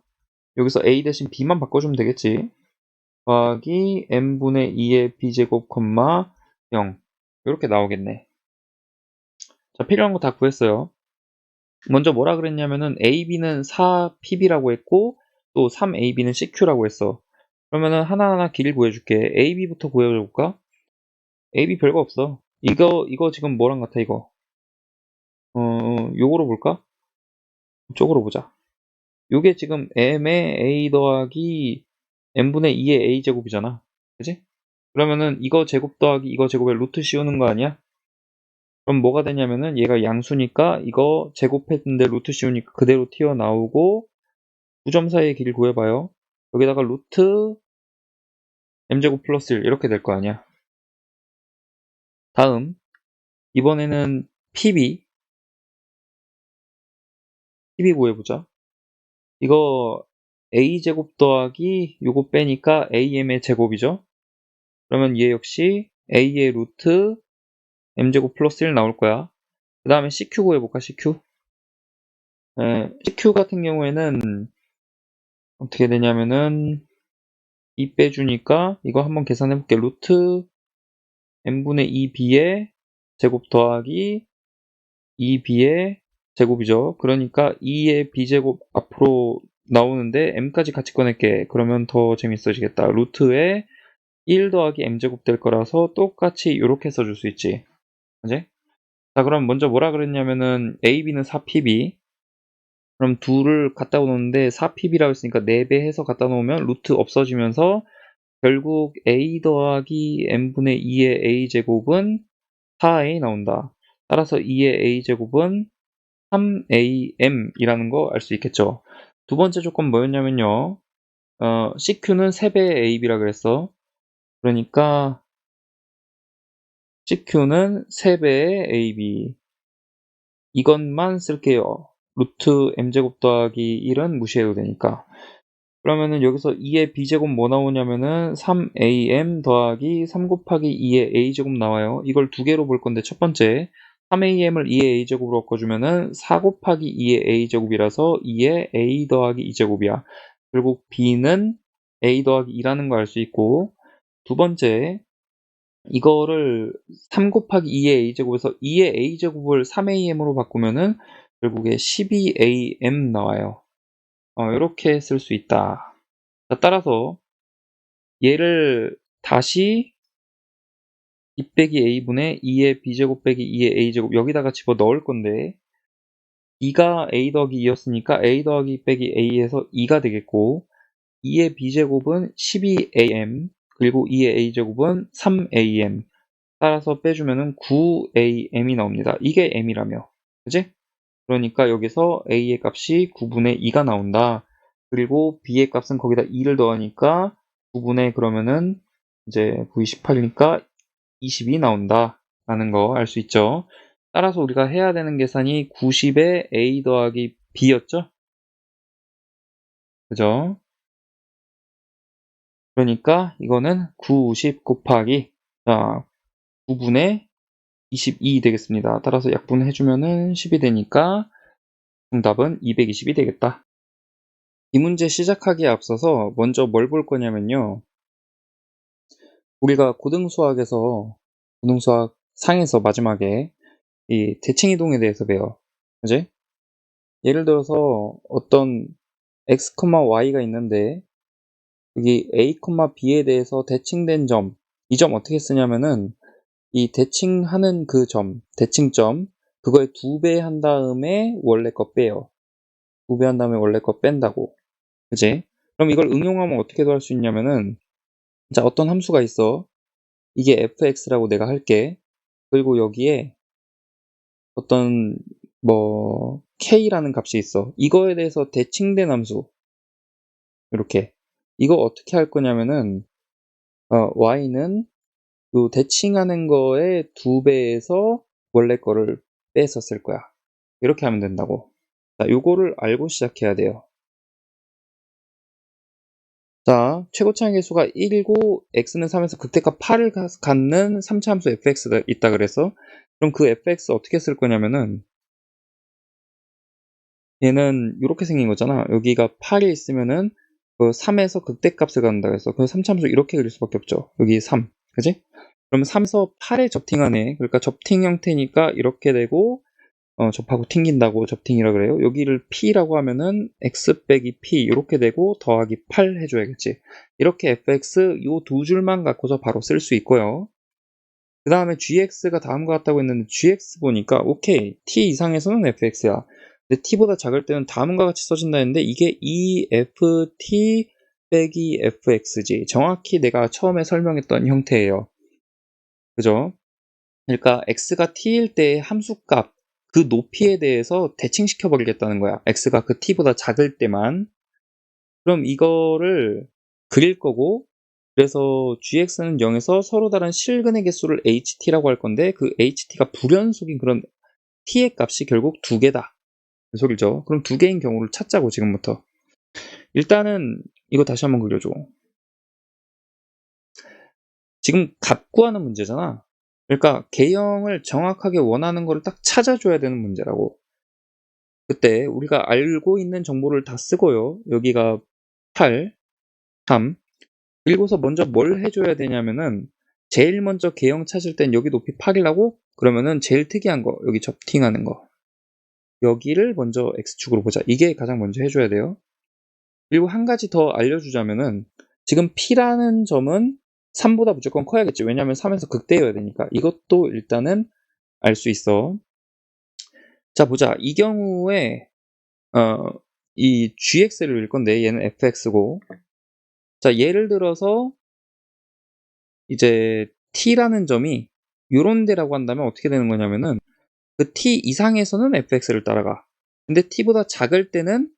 여기서 A 대신 B만 바꿔주면 되겠지. 더하기 n분의 2의 B제곱, 0 이렇게 나오겠네. 자, 필요한 거 다 구했어요. 먼저 뭐라 그랬냐면은 AB는 4PB라고 했고 또 3AB는 CQ라고 했어. 그러면은 하나하나 길 구해줄게. AB부터 구해볼까? AB 별거 없어. 이거 지금 뭐랑 같아, 이거? 요거로 볼까? 이쪽으로 보자. 요게 지금 m의 a 더하기 n분의 2의 a제곱이잖아. 그지? 그러면은 이거 제곱 더하기 이거 제곱에 루트 씌우는 거 아니야? 그럼 뭐가 되냐면은 얘가 양수니까 이거 제곱했는데 루트 씌우니까 그대로 튀어나오고 9점 사이의 길을 구해봐요. 여기다가 루트 m제곱 플러스 1 이렇게 될 거 아니야. 다음 이번에는 PB 구해보자. 이거 a제곱 더하기 요거 빼니까 am의 제곱이죠. 그러면 얘 역시 a의 루트 m제곱 플러스 1 나올 거야. 그 다음에 CQ 구해볼까, CQ? CQ 같은 경우에는 어떻게 되냐면은 2 빼주니까 이거 한번 계산해볼게. 루트 n분의 2b의 제곱 더하기 2b의 제곱이죠. 그러니까 2의 b제곱 앞으로 나오는데 m까지 같이 꺼낼게. 그러면 더 재밌어지겠다. 루트에 1 더하기 m제곱 될 거라서 똑같이 이렇게 써줄 수 있지. 그지? 자, 그럼 먼저 뭐라 그랬냐면은 AB는 4PB. 그럼 둘을 갖다 놓는데 4PB라고 했으니까 4배 해서 갖다 놓으면 루트 없어지면서 결국 A 더하기 n분의 2의 A제곱은 4A 나온다. 따라서 2의 A제곱은 3AM이라는 거 알 수 있겠죠. 두 번째 조건 뭐였냐면요. CQ는 3배의 AB라 그랬어. 그러니까 CQ는 3배의 AB. 이것만 쓸게요. 루트 m제곱 더하기 1은 무시해도 되니까. 그러면은 여기서 2의 b제곱 뭐 나오냐면은 3am 더하기 3 곱하기 2의 a제곱 나와요. 이걸 두 개로 볼 건데 첫 번째 3am을 2의 a제곱으로 바꿔주면은 4 곱하기 2의 a제곱이라서 2의 a 더하기 2제곱이야. 결국 b는 a 더하기 2라는 거 알 수 있고 두 번째 이거를 3 곱하기 2의 a제곱에서 2의 a제곱을 3am으로 바꾸면은 결국에 12am 나와요. 이렇게 쓸 수 있다. 자, 따라서 얘를 다시 2 빼기 a분의 2의 b제곱 빼기 2의 a제곱 여기다가 집어 넣을 건데 2가 a 더하기 2였으니까 a 더하기 2 빼기 a에서 2가 되겠고 2의 b제곱은 12am 그리고 2의 a제곱은 3am 따라서 빼주면은 9am이 나옵니다. 이게 m이라며. 그지? 그러니까 여기서 a의 값이 9분의 2가 나온다. 그리고 b의 값은 거기다 2를 더하니까 9분의 그러면은 이제 V18이니까 20이 나온다. 라는 거 알 수 있죠. 따라서 우리가 해야 되는 계산이 90에 a 더하기 b였죠? 그죠? 그러니까 이거는 90 곱하기 자 9분의 22 되겠습니다. 따라서 약분해주면은 10이 되니까 정답은 220이 되겠다. 이 문제 시작하기에 앞서서 먼저 뭘 볼 거냐면요. 우리가 고등수학 상에서 마지막에 이 대칭이동에 대해서 배워. 그지? 예를 들어서 어떤 x, y가 있는데 여기 a, b에 대해서 대칭된 점, 이 점 어떻게 쓰냐면은 이 대칭하는 그 점, 대칭점, 그거에 2배 한 다음에 원래 거 빼요. 2배 한 다음에 원래 거 뺀다고. 그지? 그럼 이걸 응용하면 어떻게도 할 수 있냐면은, 자, 어떤 함수가 있어. 이게 fx라고 내가 할게. 그리고 여기에 어떤 k라는 값이 있어. 이거에 대해서 대칭된 함수. 이렇게. 이거 어떻게 할 거냐면은, y는 요 대칭하는 거에 2배에서 원래 거를 빼서 쓸 거야. 이렇게 하면 된다고. 자, 요거를 알고 시작해야 돼요. 자, 최고차의 개수가 1이고 x는 3에서 극대값 8을 갖는 3차 함수 fx가 있다 그래서 그럼 그 fx 어떻게 쓸 거냐면은 얘는 이렇게 생긴 거잖아. 여기가 8이 있으면은 그 3에서 극대값을 갖는다 그래서 그 3차 함수 이렇게 그릴 수밖에 없죠. 여기 3. 그지? 그러면 3에서 8에 접팅하네. 그러니까 접팅 형태니까 이렇게 되고 접하고 튕긴다고 접팅이라 그래요. 여기를 p라고 하면은 x 빼기 p 이렇게 되고 더하기 8 해줘야겠지. 이렇게 fx 요 두 줄만 갖고서 바로 쓸 수 있고요. 그 다음에 gx가 다음과 같다고 했는데 gx 보니까 오케이 t 이상에서는 fx야. 근데 t보다 작을 때는 다음과 같이 써진다 했는데 이게 eft 빼기 fx지. 정확히 내가 처음에 설명했던 형태예요. 그죠? 그러니까 x가 t일 때의 함수값 그 높이에 대해서 대칭시켜 버리겠다는 거야. x가 그 t보다 작을 때만. 그럼 이거를 그릴 거고 그래서 gx는 0에서 서로 다른 실근의 개수를 ht라고 할 건데 그 ht가 불연속인 그런 t의 값이 결국 2개다. 그 소리죠. 그럼 2개인 경우를 찾자고 지금부터. 일단은 이거 다시 한번 그려줘. 지금 값 구하는 문제잖아. 그러니까 개형을 정확하게 원하는 거를 딱 찾아줘야 되는 문제라고. 그때 우리가 알고 있는 정보를 다 쓰고요. 여기가 8, 3. 그리고서 먼저 뭘 해줘야 되냐면은 제일 먼저 개형 찾을 땐 여기 높이 8이라고? 그러면은 제일 특이한 거, 여기 접팅하는 거. 여기를 먼저 X축으로 보자. 이게 가장 먼저 해줘야 돼요. 그리고 한 가지 더 알려주자면은 지금 P라는 점은 3보다 무조건 커야겠지. 왜냐면 3에서 극대여야 되니까. 이것도 일단은 알 수 있어. 자, 보자. 이 경우에 이 gx를 일 건데 얘는 fx고 자 예를 들어서 이제 t라는 점이 요런 데라고 한다면 어떻게 되는 거냐면은 그 t 이상에서는 fx를 따라가. 근데 t보다 작을 때는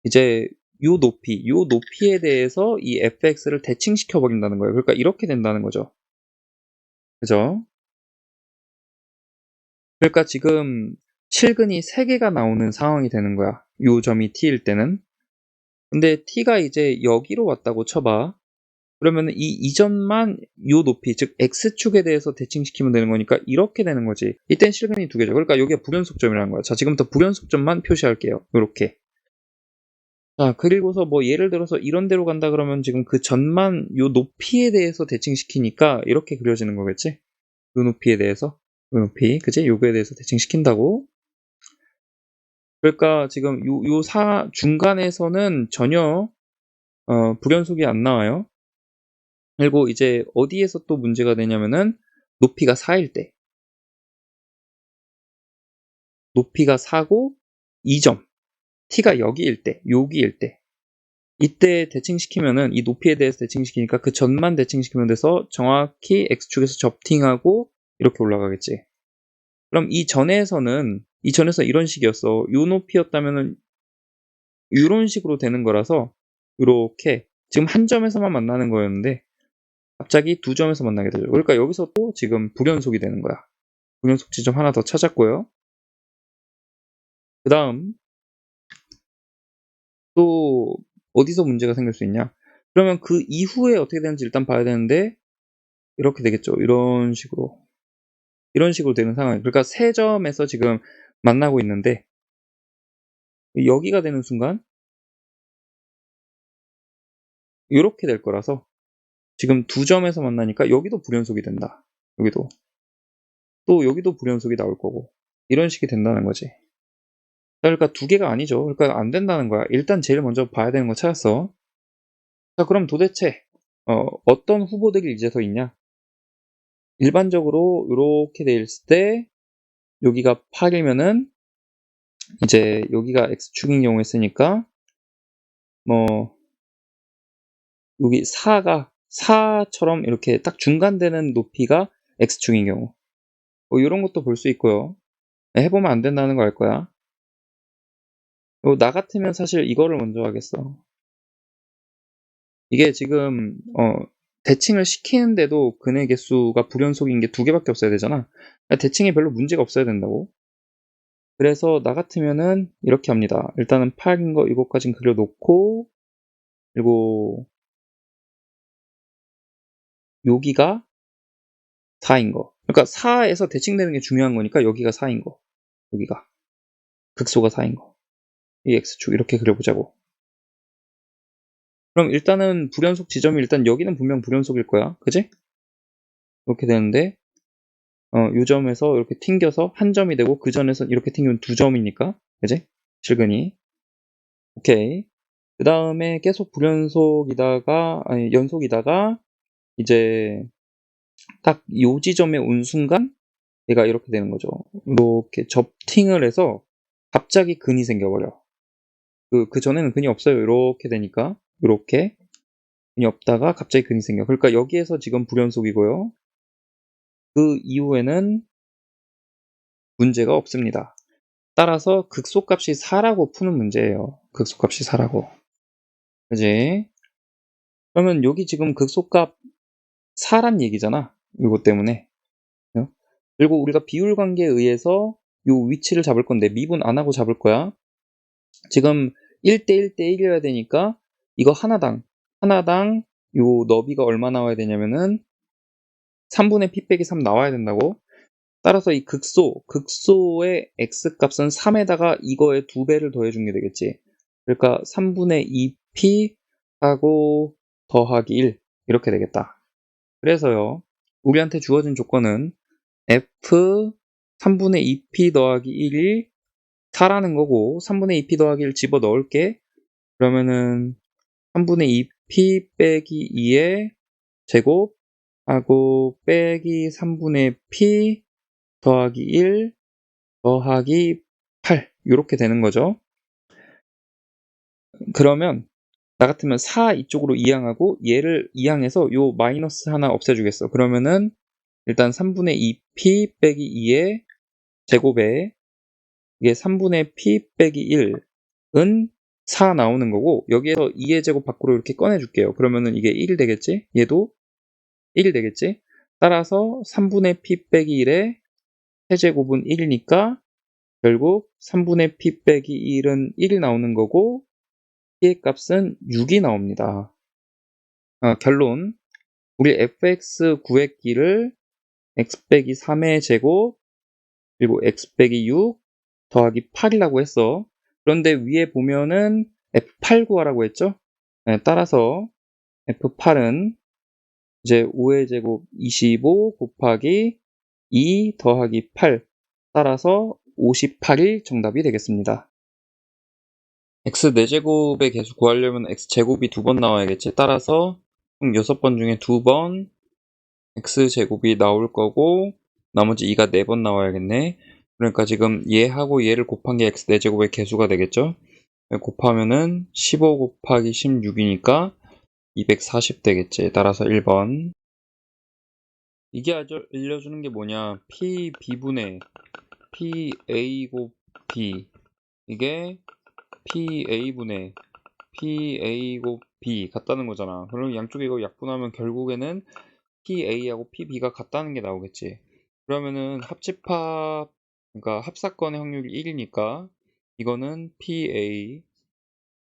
이제 요 높이에 대해서 이 fx를 대칭시켜 버린다는 거예요. 그러니까 이렇게 된다는 거죠. 그죠? 그러니까 지금 실근이 3개가 나오는 상황이 되는 거야. 요 점이 t일 때는. 근데 t가 이제 여기로 왔다고 쳐봐. 그러면 이 이점만 요 높이, 즉 x축에 대해서 대칭시키면 되는 거니까 이렇게 되는 거지. 이땐 실근이 2개죠. 그러니까 여기가 불연속점이라는 거야. 자, 지금부터 불연속점만 표시할게요. 요렇게. 자, 그리고서 뭐 예를 들어서 이런 데로 간다 그러면 지금 그 점만 요 높이에 대해서 대칭시키니까 이렇게 그려지는 거겠지? 요 높이에 대해서. 요 높이, 그지? 요거에 대해서 대칭시킨다고. 그러니까 지금 중간에서는 전혀 불연속이 안 나와요. 그리고 이제 어디에서 또 문제가 되냐면은 높이가 4일 때. 높이가 4고 2점. t가 여기일 때, 여기일 때. 이때 대칭시키면은 이 높이에 대해서 대칭시키니까 그 점만 대칭시키면 돼서 정확히 x축에서 접팅하고 이렇게 올라가겠지. 그럼 이 전에서 이런 식이었어. 요 높이였다면은 이런 식으로 되는 거라서 이렇게 지금 한 점에서만 만나는 거였는데 갑자기 두 점에서 만나게 되죠. 그러니까 여기서 또 지금 불연속이 되는 거야. 불연속 지점 하나 더 찾았고요. 그 다음 또 어디서 문제가 생길 수 있냐? 그러면 그 이후에 어떻게 되는지 일단 봐야 되는데 이렇게 되겠죠. 이런 식으로. 이런 식으로 되는 상황이에요. 그러니까 세 점에서 지금 만나고 있는데 여기가 되는 순간 이렇게 될 거라서 지금 두 점에서 만나니까 여기도 불연속이 된다. 여기도. 또 여기도 불연속이 나올 거고 이런 식이 된다는 거지. 그러니까 두 개가 아니죠. 그러니까 안 된다는 거야. 일단 제일 먼저 봐야 되는 거 찾았어. 자, 그럼 도대체 어떤 후보들이 이제 더 있냐? 일반적으로 이렇게 돼 있을 때 여기가 8이면은 이제 여기가 x축인 경우에 쓰니까 뭐 여기 4처럼 이렇게 딱 중간되는 높이가 x축인 경우 이런 것도 볼 수 있고요. 해보면 안 된다는 거 알 거야. 나 같으면 사실 이거를 먼저 하겠어. 이게 지금 대칭을 시키는데도 근의 개수가 불연속인 게 두 개밖에 없어야 되잖아. 대칭이 별로 문제가 없어야 된다고. 그래서 나 같으면은 이렇게 합니다. 일단은 8인 거 이거까진 그려놓고 그리고 여기가 4인 거. 그러니까 4에서 대칭되는 게 중요한 거니까 여기가 4인 거. 여기가 극소가 4인 거. 이 x축 이렇게 그려보자고. 그럼 일단은 불연속 지점이 일단 여기는 분명 불연속일 거야. 그지? 이렇게 되는데 요 점에서 이렇게 튕겨서 한 점이 되고 그 전에서 이렇게 튕기면 두 점이니까. 그지? 실근이. 오케이. 그 다음에 계속 연속이다가 이제 딱 요 지점에 온 순간 얘가 이렇게 되는 거죠. 이렇게 접팅을 해서 갑자기 근이 생겨버려. 그 전에는 근이 없어요. 이렇게 되니까 이렇게 근이 없다가 갑자기 근이 생겨. 그러니까 여기에서 지금 불연속이고요. 그 이후에는 문제가 없습니다. 따라서 극소값이 4라고 푸는 문제예요. 극소값이 4라고. 그지? 그러면 여기 지금 극소값 4란 얘기잖아. 이것 때문에. 그리고 우리가 비율 관계에 의해서 요 위치를 잡을 건데 미분 안 하고 잡을 거야. 지금 1대1 대1이어야 되니까 이거 하나당 요 너비가 얼마 나와야 되냐면은 3분의 p 빼기 3 나와야 된다고. 따라서 이 극소의 x값은 3에다가 이거에 2배를 더해준 게 되겠지. 그러니까 3분의 2p 하고 더하기 1 이렇게 되겠다. 그래서요 우리한테 주어진 조건은 f 3분의 2p 더하기 1이 4라는 거고 3분의 2p 더하기 1 집어넣을게. 그러면은 3분의 2p 빼기 2의 제곱 하고 빼기 3분의 p 더하기 1 더하기 8 이렇게 되는 거죠. 그러면 나 같으면 4 이쪽으로 이항하고 얘를 이항해서 요 마이너스 하나 없애주겠어. 그러면은 일단 3분의 2p 빼기 2의 제곱에 이게 3분의 p 빼기 1은 4 나오는 거고 여기에서 2의 제곱 밖으로 이렇게 꺼내줄게요. 그러면은 이게 1 되겠지? 얘도 1 되겠지? 따라서 3분의 p 빼기 1의 세제곱은 1이니까 결국 3분의 p 빼기 1은 1이 나오는 거고 p의 값은 6이 나옵니다. 결론 우리 fx 구했기를 x 빼기 3의 제곱 그리고 x 빼기 6 더하기 8이라고 했어. 그런데 위에 보면은 f8 구하라고 했죠? 네, 따라서 f8은 이제 5의 제곱 25 곱하기 2 더하기 8 따라서 58이 정답이 되겠습니다. x 4제곱의 개수 구하려면 x제곱이 2번 나와야겠지. 따라서 총 6번 중에 2번 x제곱이 나올 거고 나머지 2가 4번 나와야겠네. 그러니까 지금 얘하고 얘를 곱한 게 x 4제곱의 개수가 되겠죠. 곱하면은 15 곱하기 16이니까 240 되겠지. 따라서 1번. 이게 알려주는 게 뭐냐. PB분의 PA 곱 B 이게 PA분의 PA 곱 B 같다는 거잖아. 그럼 양쪽에 이거 약분하면 결국에는 PA하고 PB가 같다는 게 나오겠지. 그러면은 그러니까 합사건의 확률이 1이니까 이거는 PA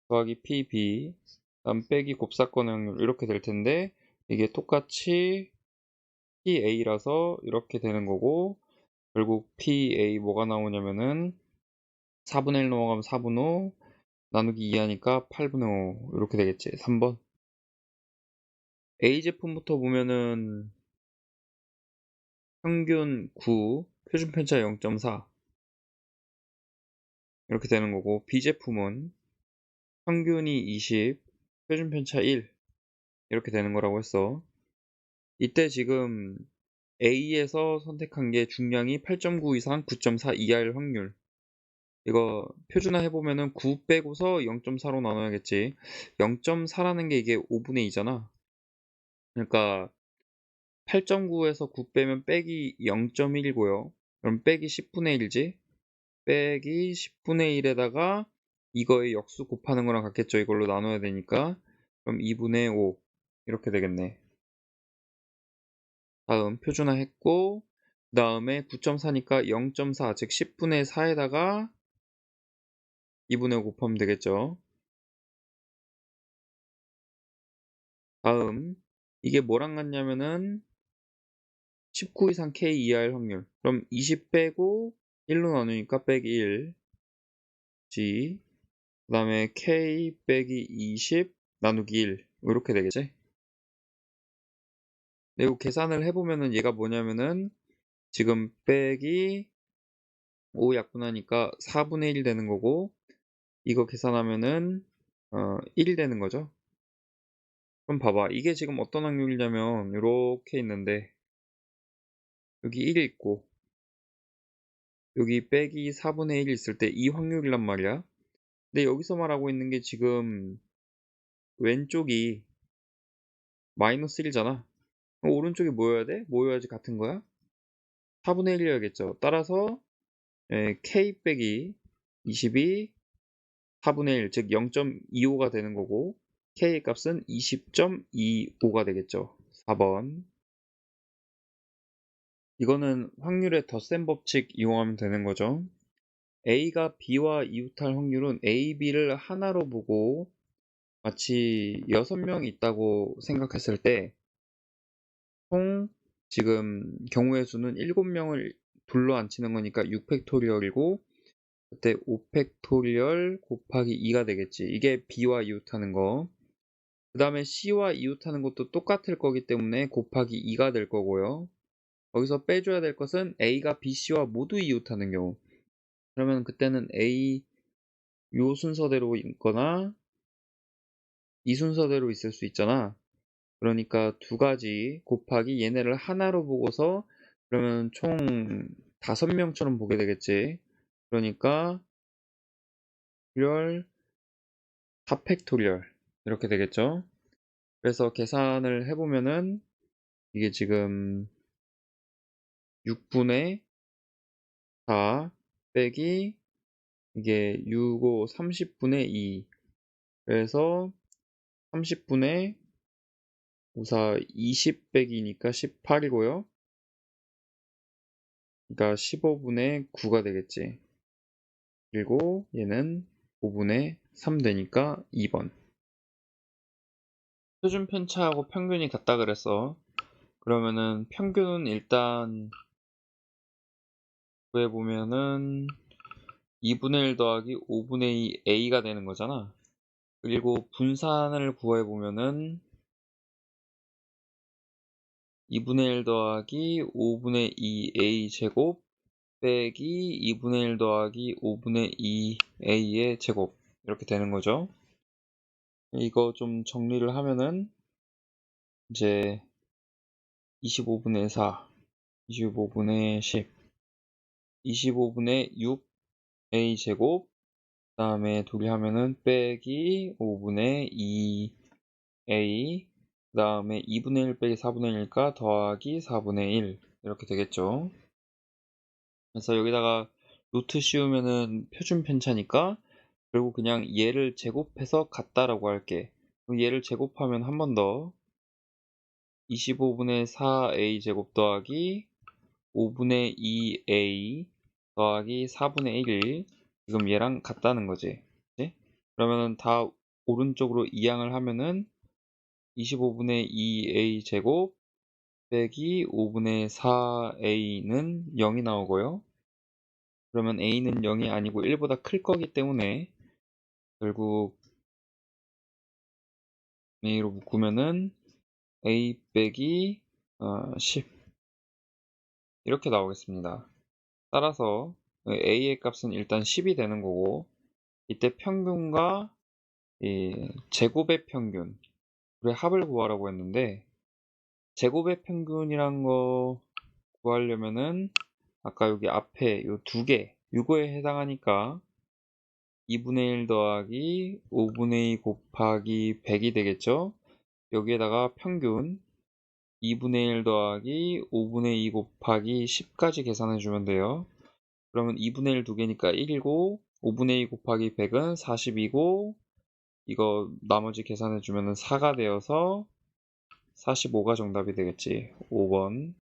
더하기 PB 다음 빼기 곱사건의 확률 이렇게 될 텐데 이게 똑같이 PA라서 이렇게 되는 거고 결국 PA 뭐가 나오냐면은 4분의 1 넘어가면 4분의 5 나누기 2 하니까 8분의 5 이렇게 되겠지. 3번. A 제품부터 보면은 평균 9, 표준 편차 0.4 이렇게 되는 거고, B 제품은 평균이 20, 표준 편차 1 이렇게 되는 거라고 했어. 이때 지금 A에서 선택한 게 중량이 8.9 이상 9.4 이하일 확률. 이거 표준화 해보면은 9 빼고서 0.4로 나눠야겠지. 0.4라는 게 이게 5분의 2잖아. 그러니까 8.9에서 9 빼면 빼기 0.1이고요. 그럼 빼기 10분의 1이지. 빼기 10분의 1에다가 이거의 역수 곱하는 거랑 같겠죠. 이걸로 나눠야 되니까. 그럼 2분의 5 이렇게 되겠네. 다음 표준화 했고, 그 다음에 9.4니까 0.4, 즉 10분의 4에다가 2분의 5 곱하면 되겠죠. 다음 이게 뭐랑 같냐면은 19 이상 K 이하일 확률. 그럼 20 빼고 1로 나누니까 빼기 1 G, 그 다음에 K 빼기 20 나누기 1 이렇게 되겠지. 그리고 계산을 해보면은 얘가 뭐냐면은 지금 빼기 5 약분하니까 4분의 1 되는 거고, 이거 계산하면은 1이 되는 거죠. 그럼 봐봐, 이게 지금 어떤 확률이냐면 이렇게 있는데 여기 1이 있고 여기 빼기 4분의 1이 있을 때 이 확률이란 말이야. 근데 여기서 말하고 있는 게 지금 왼쪽이 마이너스 1이잖아. 오른쪽이 뭐여야 돼? 뭐여야지 같은 거야? 4분의 1이어야겠죠. 따라서 K 빼기 20이 4분의 1, 즉 0.25가 되는 거고, K의 값은 20.25가 되겠죠. 4번. 이거는 확률의 덧셈 법칙 이용하면 되는 거죠. A가 B와 이웃할 확률은 A, B를 하나로 보고 마치 6명 있다고 생각했을 때 총 지금 경우의 수는 7명을 둘러 앉히는 거니까 6팩토리얼이고, 그때 5팩토리얼 곱하기 2가 되겠지. 이게 B와 이웃하는 거. 그 다음에 C와 이웃하는 것도 똑같을 거기 때문에 곱하기 2가 될 거고요. 거기서 빼줘야 될 것은 A가 B, C와 모두 이웃하는 경우. 그러면 그때는 A 요 순서대로 있거나 이 순서대로 있을 수 있잖아. 그러니까 두 가지 곱하기 얘네를 하나로 보고서 그러면 총 5명처럼 보게 되겠지. 그러니까 팩토리얼 4팩토리얼 이렇게 되겠죠. 그래서 계산을 해보면은 이게 지금 6분의 4 빼기 이게 6, 5, 30분의 2. 그래서 30분의 5, 4, 20 빼기니까 18이고요. 그러니까 15분의 9가 되겠지. 그리고 얘는 5분의 3 되니까 2번. 표준 편차하고 평균이 같다 그랬어. 그러면은 평균은 일단 구해보면은 2분의 1 더하기 5분의 2 A가 되는 거잖아. 그리고 분산을 구해보면은 2분의 1 더하기 5분의 2 A 제곱 빼기 2분의 1 더하기 5분의 2 A의 제곱 이렇게 되는 거죠. 이거 좀 정리를 하면은 이제 25분의 4, 25분의 10, 25분의 6 A 제곱, 그 다음에 둘이 하면은 빼기 5분의 2 A, 그 다음에 2분의 1 빼기 4분의 1이니까 더하기 4분의 1 이렇게 되겠죠. 그래서 여기다가 루트 씌우면은 표준 편차니까 그리고 그냥 얘를 제곱해서 같다라고 할게. 그럼 얘를 제곱하면 한 번 더 25분의 4A 제곱 더하기 5분의 2A 더하기 4분의 1이 지금 얘랑 같다는 거지. 그치? 그러면은 다 오른쪽으로 이항을 하면은 25분의 2A 제곱 빼기 5분의 4a는 0이 나오고요. 그러면 a는 0이 아니고 1보다 클 거기 때문에 결국 a로 묶으면은 a 빼기 10 이렇게 나오겠습니다. 따라서 a의 값은 일단 10이 되는 거고, 이때 평균과 이 제곱의 평균, 의 합을 구하라고 했는데, 제곱의 평균이란 거 구하려면은 아까 여기 앞에 요 두 개, 요거에 해당하니까 2분의 1 더하기 5분의 2 곱하기 100이 되겠죠? 여기에다가 평균 2분의 1 더하기 5분의 2 곱하기 10까지 계산해주면 돼요. 그러면 2분의 1 두 개니까 1이고 5분의 2 곱하기 100은 40이고 이거 나머지 계산해주면 4가 되어서 45가 정답이 되겠지. 5번.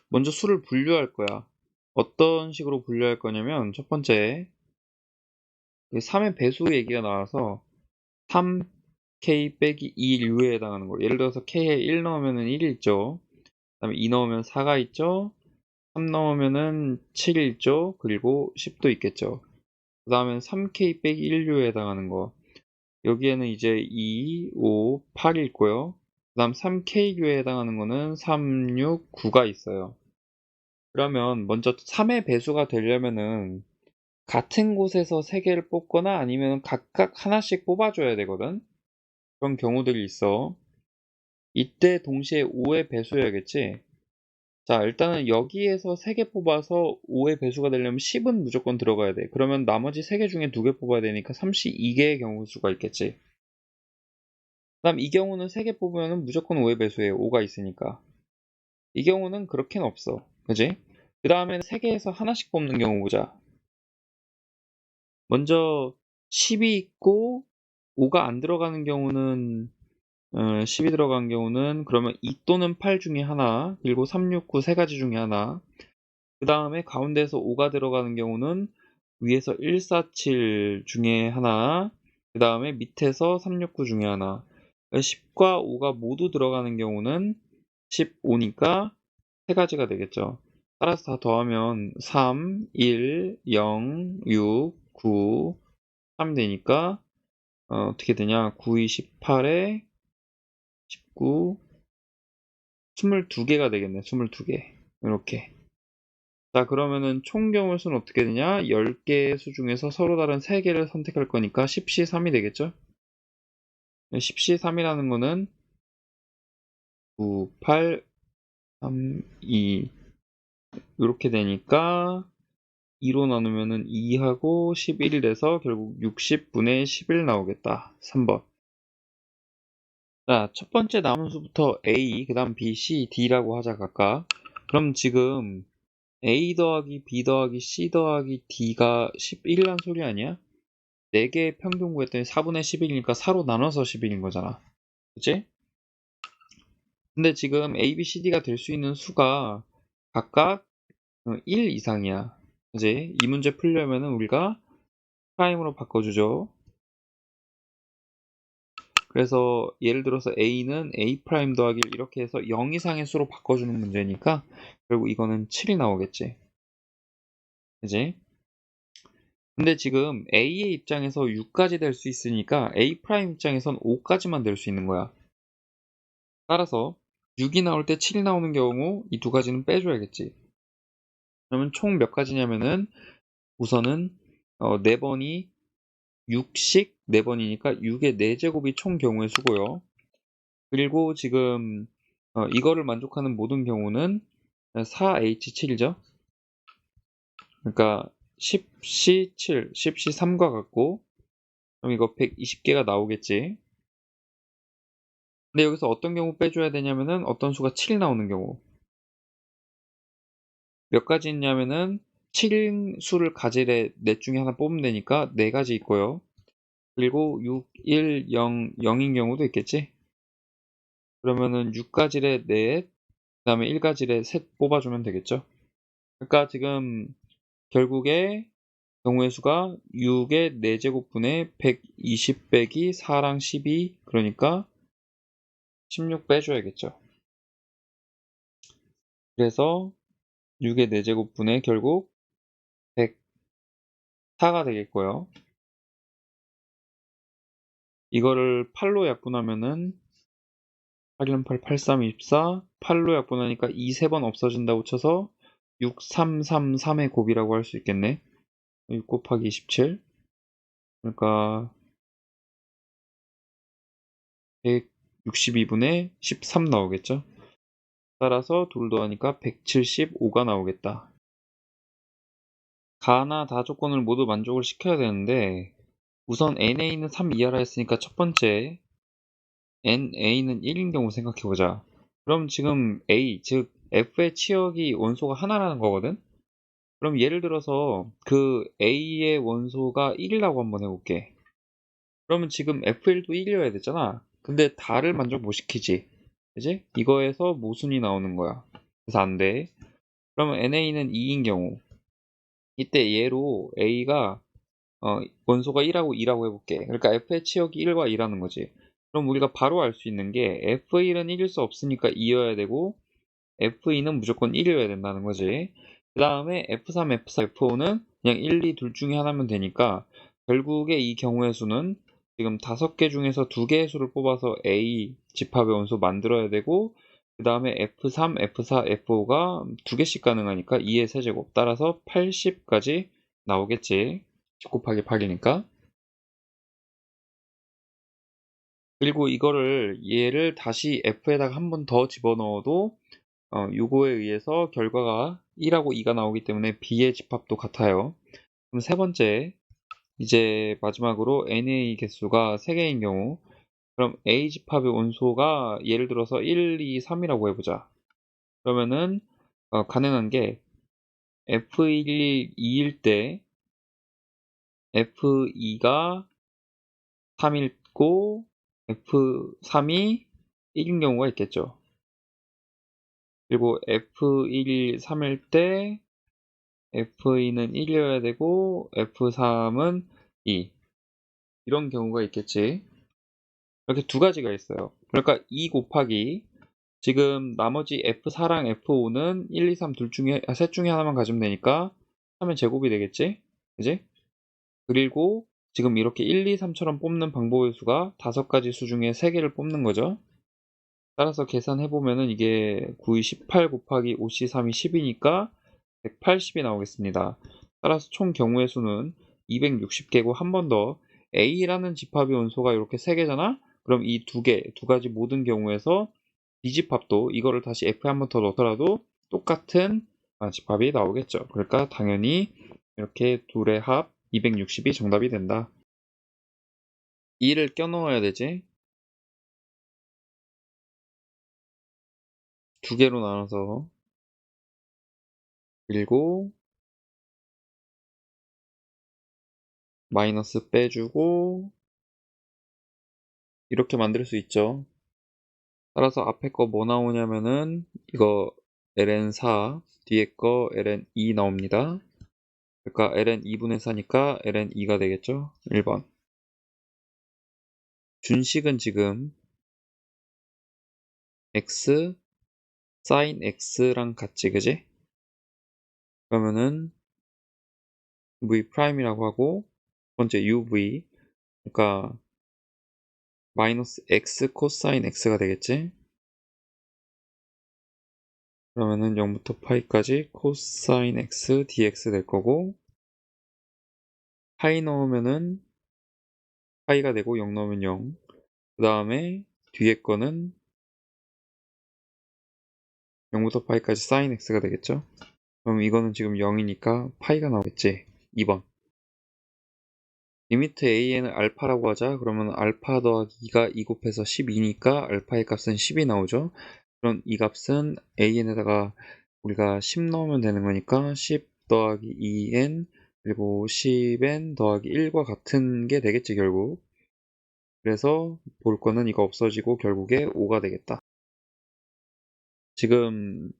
먼저 수를 분류할 거야. 어떤 식으로 분류할 거냐면 첫 번째 3의 배수 얘기가 나와서 3k 빼기 2U에 해당하는 거. 예를 들어서 k에 1 넣으면 1이 있죠. 그 다음에 2 넣으면 4가 있죠. 3 넣으면 7이 있죠. 그리고 10도 있겠죠. 그 다음엔 3k 빼기 1U에 해당하는 거. 여기에는 이제 2, 5, 8이 있고요. 그 다음 3kU에 해당하는 거는 3, 6, 9가 있어요. 그러면 먼저 3의 배수가 되려면은 같은 곳에서 3개를 뽑거나 아니면 각각 하나씩 뽑아줘야 되거든. 그런 경우들이 있어. 이때 동시에 5의 배수여야겠지. 자, 일단은 여기에서 3개 뽑아서 5의 배수가 되려면 10은 무조건 들어가야 돼. 그러면 나머지 3개 중에 2개 뽑아야 되니까 32개의 경우 수가 있겠지. 그 다음 이 경우는 3개 뽑으면 무조건 5의 배수예요. 5가 있으니까. 이 경우는 그렇게는 없어. 그지? 그 다음에는 3개에서 하나씩 뽑는 경우 보자. 먼저 10이 있고 5가 안 들어가는 경우는 10이 들어간 경우는 그러면 2 또는 8 중에 하나, 그리고 3, 6, 9 세 가지 중에 하나. 그 다음에 가운데에서 5가 들어가는 경우는 위에서 1, 4, 7 중에 하나, 그 다음에 밑에서 3, 6, 9 중에 하나. 10과 5가 모두 들어가는 경우는 15니까 세 가지가 되겠죠. 따라서 다 더하면 3, 1, 0, 6, 9, 3 되니까 어떻게 되냐? 9, 2, 18에 19, 22개가 되겠네. 22개. 이렇게. 자, 그러면은 총 경우 수는 어떻게 되냐? 10개의 수 중에서 서로 다른 3개를 선택할 거니까 10C3이 되겠죠? 10C3이라는 거는 9, 8, 3, 2 이렇게 되니까 2로 나누면은 2하고 11이 돼서 결국 60분의 11 나오겠다. 3번. 자, 첫 번째 남은 수부터 A, 그 다음 B, C, D라고 하자 각각. 그럼 지금 A 더하기 B 더하기 C 더하기 D가 11이란 소리 아니야? 4개의 평균 구했더니 4분의 11이니까 4로 나눠서 11인 거잖아. 그치? 근데 지금 A, B, C, D가 될 수 있는 수가 각각 1 이상이야. 그치? 이 문제 풀려면은 우리가 프라임으로 바꿔주죠. 그래서 예를 들어서 A는 A 프라임 더하기 1 이렇게 해서 0 이상의 수로 바꿔주는 문제니까 결국 이거는 7이 나오겠지. 그치? 근데 지금 A의 입장에서 6까지 될 수 있으니까 A 프라임 입장에선 5까지만 될 수 있는 거야. 따라서 6이 나올 때 7이 나오는 경우 이 두 가지는 빼줘야겠지. 그러면 총 몇 가지냐면은 우선은 4번이 6씩 4번이니까 6의 4제곱이 총 경우의 수고요. 그리고 지금 이거를 만족하는 모든 경우는 4H7이죠. 그러니까 10C7, 10C3과 같고 그럼 이거 120개가 나오겠지. 근데 여기서 어떤 경우 빼줘야 되냐면은 어떤 수가 7이 나오는 경우. 몇 가지 있냐면은 7인 수를 가질 넷 중에 하나 뽑으면 되니까 4가지 있고요. 그리고 6, 1, 0, 0인 경우도 있겠지. 그러면은 6가지의 넷, 그 다음에 1가지의 셋 뽑아주면 되겠죠. 그러니까 지금 결국에 경우의 수가 6의 4제곱분의 120 빼기 4랑 12 그러니까 16 빼줘야겠죠. 그래서 6의 4제곱분의 결국 104가 되겠고요. 이거를 8로 약분하면은 8, 8, 8, 3, 24, 8로 약분하니까 2, 3번 없어진다고 쳐서 6, 3, 3, 3의 곱이라고 할 수 있겠네. 6 곱하기 27. 그러니까 162분의 13 나오겠죠. 따라서 둘 더하니까 175가 나오겠다. 가나 다 조건을 모두 만족을 시켜야 되는데 우선 NA는 3 이하라 했으니까 첫 번째 NA는 1인 경우 생각해보자. 그럼 지금 A, 즉 F의 치역이 원소가 하나라는 거거든? 그럼 예를 들어서 그 A의 원소가 1이라고 한번 해볼게. 그러면 지금 F1도 1이어야 되잖아. 근데 다를 만족 못 시키지. 그지? 이거에서 모순이 나오는 거야. 그래서 안 돼. 그러면 NA는 2인 경우 이때 얘로 A가 원소가 1하고 2라고 해볼게. 그러니까 F의 치역이 1과 2라는 거지. 그럼 우리가 바로 알 수 있는 게 F1은 1일 수 없으니까 2여야 되고 F2는 무조건 1이어야 된다는 거지. 그 다음에 F3, F4, F5는 그냥 1, 2 둘 중에 하나면 되니까 결국에 이 경우의 수는 지금 5개 중에서 2개의 수를 뽑아서 A 집합의 원소 만들어야 되고 그 다음에 F3, F4, F5가 2개씩 가능하니까 2의 세제곱 따라서 80까지 나오겠지. 10 곱하기 8이니까. 그리고 이거를 얘를 다시 F에다가 한 번 더 집어넣어도 요거에 의해서 결과가 1하고 2가 나오기 때문에 B의 집합도 같아요. 그럼 세 번째, 이제 마지막으로 NA 개수가 3개인 경우 그럼 A 집합의 원소가 예를 들어서 1, 2, 3이라고 해보자. 그러면은 가능한 게 F1이 2일 때 F2가 3이고 F3이 1인 경우가 있겠죠. 그리고 F1이 3일 때 F2는 1이어야 되고 F3은 2 이런 경우가 있겠지. 이렇게 두 가지가 있어요. 그러니까 2 곱하기 지금 나머지 F4랑 F5는 1, 2, 3 셋 중에 하나만 가지면 되니까 하면 제곱이 되겠지? 그지? 그리고 지금 이렇게 1, 2, 3처럼 뽑는 방법의 수가 5가지 수 중에 3개를 뽑는 거죠. 따라서 계산해보면은 이게 9, 18 곱하기 5C, 3이 10이니까 180이 나오겠습니다. 따라서 총 경우의 수는 260개고 한 번 더 A라는 집합의 원소가 이렇게 3개잖아? 그럼 이 두 가지 모든 경우에서 B집합도 이거를 다시 F에 한 번 더 넣더라도 똑같은 집합이 나오겠죠. 그러니까 당연히 이렇게 둘의 합 260이 정답이 된다. 2를 껴넣어야 되지. 두 개로 나눠서 그리고 마이너스 빼주고 이렇게 만들 수 있죠. 따라서 앞에 거 뭐 나오냐면은 이거 ln4 뒤에 거 ln2 나옵니다. 그러니까 ln 2분의 4니까 ln 2가 되겠죠. 1번. 준식은 지금 x sin x랑 같지, 그지? 그러면은 v'이라고 하고 두 번째 uv 그러니까 마이너스 x 코사인 x가 되겠지? 그러면은 0부터 파이까지 코사인 x dx 될 거고 파이 넣으면은 파이가 되고 0 넣으면 0. 그 다음에 뒤에 거는 0부터 파이까지 사인 x가 되겠죠? 그럼 이거는 지금 0이니까 파이가 나오겠지? 2번. 리미트 an을 알파라고 하자. 그러면 알파 더하기 2가 2 곱해서 12니까 알파의 값은 10이 나오죠? 그럼 이 값은 an에다가 우리가 10 넣으면 되는 거니까 10 더하기 2n 그리고 10n 더하기 1과 같은 게 되겠지 결국. 그래서 볼 거는 이거 없어지고 결국에 5가 되겠다. 지금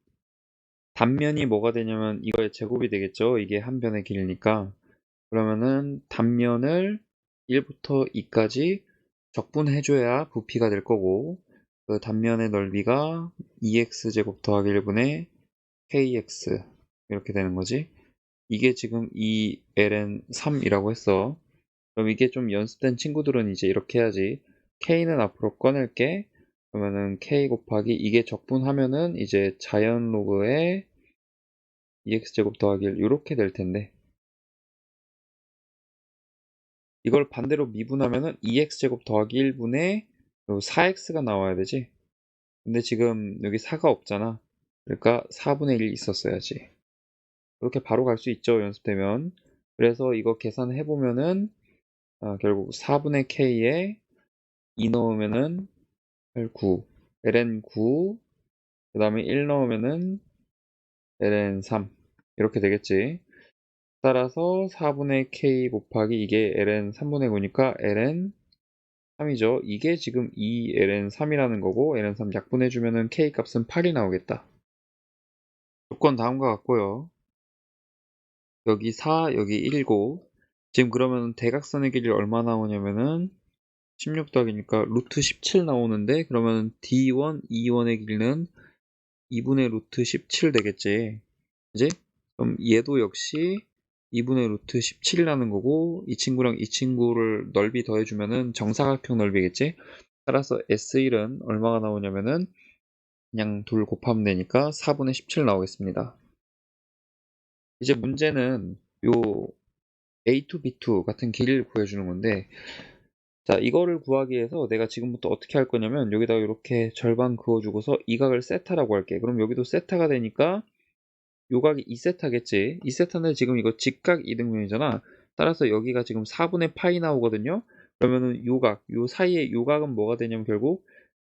단면이 뭐가 되냐면 이거의 제곱이 되겠죠. 이게 한 변의 길이니까. 그러면은 단면을 1부터 2까지 적분해줘야 부피가 될 거고 그 단면의 넓이가 2x제곱 더하기 1분의 kx 이렇게 되는 거지. 이게 지금 2ln3이라고 했어. 그럼 이게 좀 연습된 친구들은 이제 이렇게 해야지. k는 앞으로 꺼낼게. 그러면은 k 곱하기 이게 적분하면은 이제 자연 로그에 2x제곱 더하기 1 이렇게 될 텐데, 이걸 반대로 미분하면은 2x제곱 더하기 1분의 4x가 나와야 되지. 근데 지금 여기 4가 없잖아. 그러니까 4분의 1 있었어야지. 이렇게 바로 갈 수 있죠, 연습되면. 그래서 이거 계산해보면은 결국 4분의 k에 2 넣으면은 9, ln 9, 그 다음에 1 넣으면은 ln 3 이렇게 되겠지. 따라서 4분의 k 곱하기 이게 ln 3분의 9니까 ln 3이죠. 이게 지금 2ln 3이라는 거고, ln 3 약분해주면은 k 값은 8이 나오겠다. 조건 다음과 같고요. 여기 4, 여기 1고, 지금 그러면 대각선의 길이 얼마 나오냐면은 16 더하기니까 루트 17 나오는데, 그러면 D1, E1의 길이는 2분의 루트 17 되겠지. 그지? 그럼 얘도 역시 2분의 루트 17이라는 거고, 이 친구랑 이 친구를 넓이 더해주면은 정사각형 넓이겠지? 따라서 S1은 얼마가 나오냐면은 그냥 둘 곱하면 되니까 4분의 17 나오겠습니다. 이제 문제는 요 A2, B2 같은 길이를 구해주는 건데, 자, 이거를 구하기 위해서 내가 지금부터 어떻게 할 거냐면 여기다가 이렇게 절반 그어주고서 이 각을 세타라고 할게. 그럼 여기도 세타가 되니까 요 각이 2세타겠지. 2세타인데 지금 이거 직각 이등변이잖아. 따라서 여기가 지금 4분의 파이 나오거든요. 그러면은 요 각, 요 사이에 요 각은 뭐가 되냐면 결국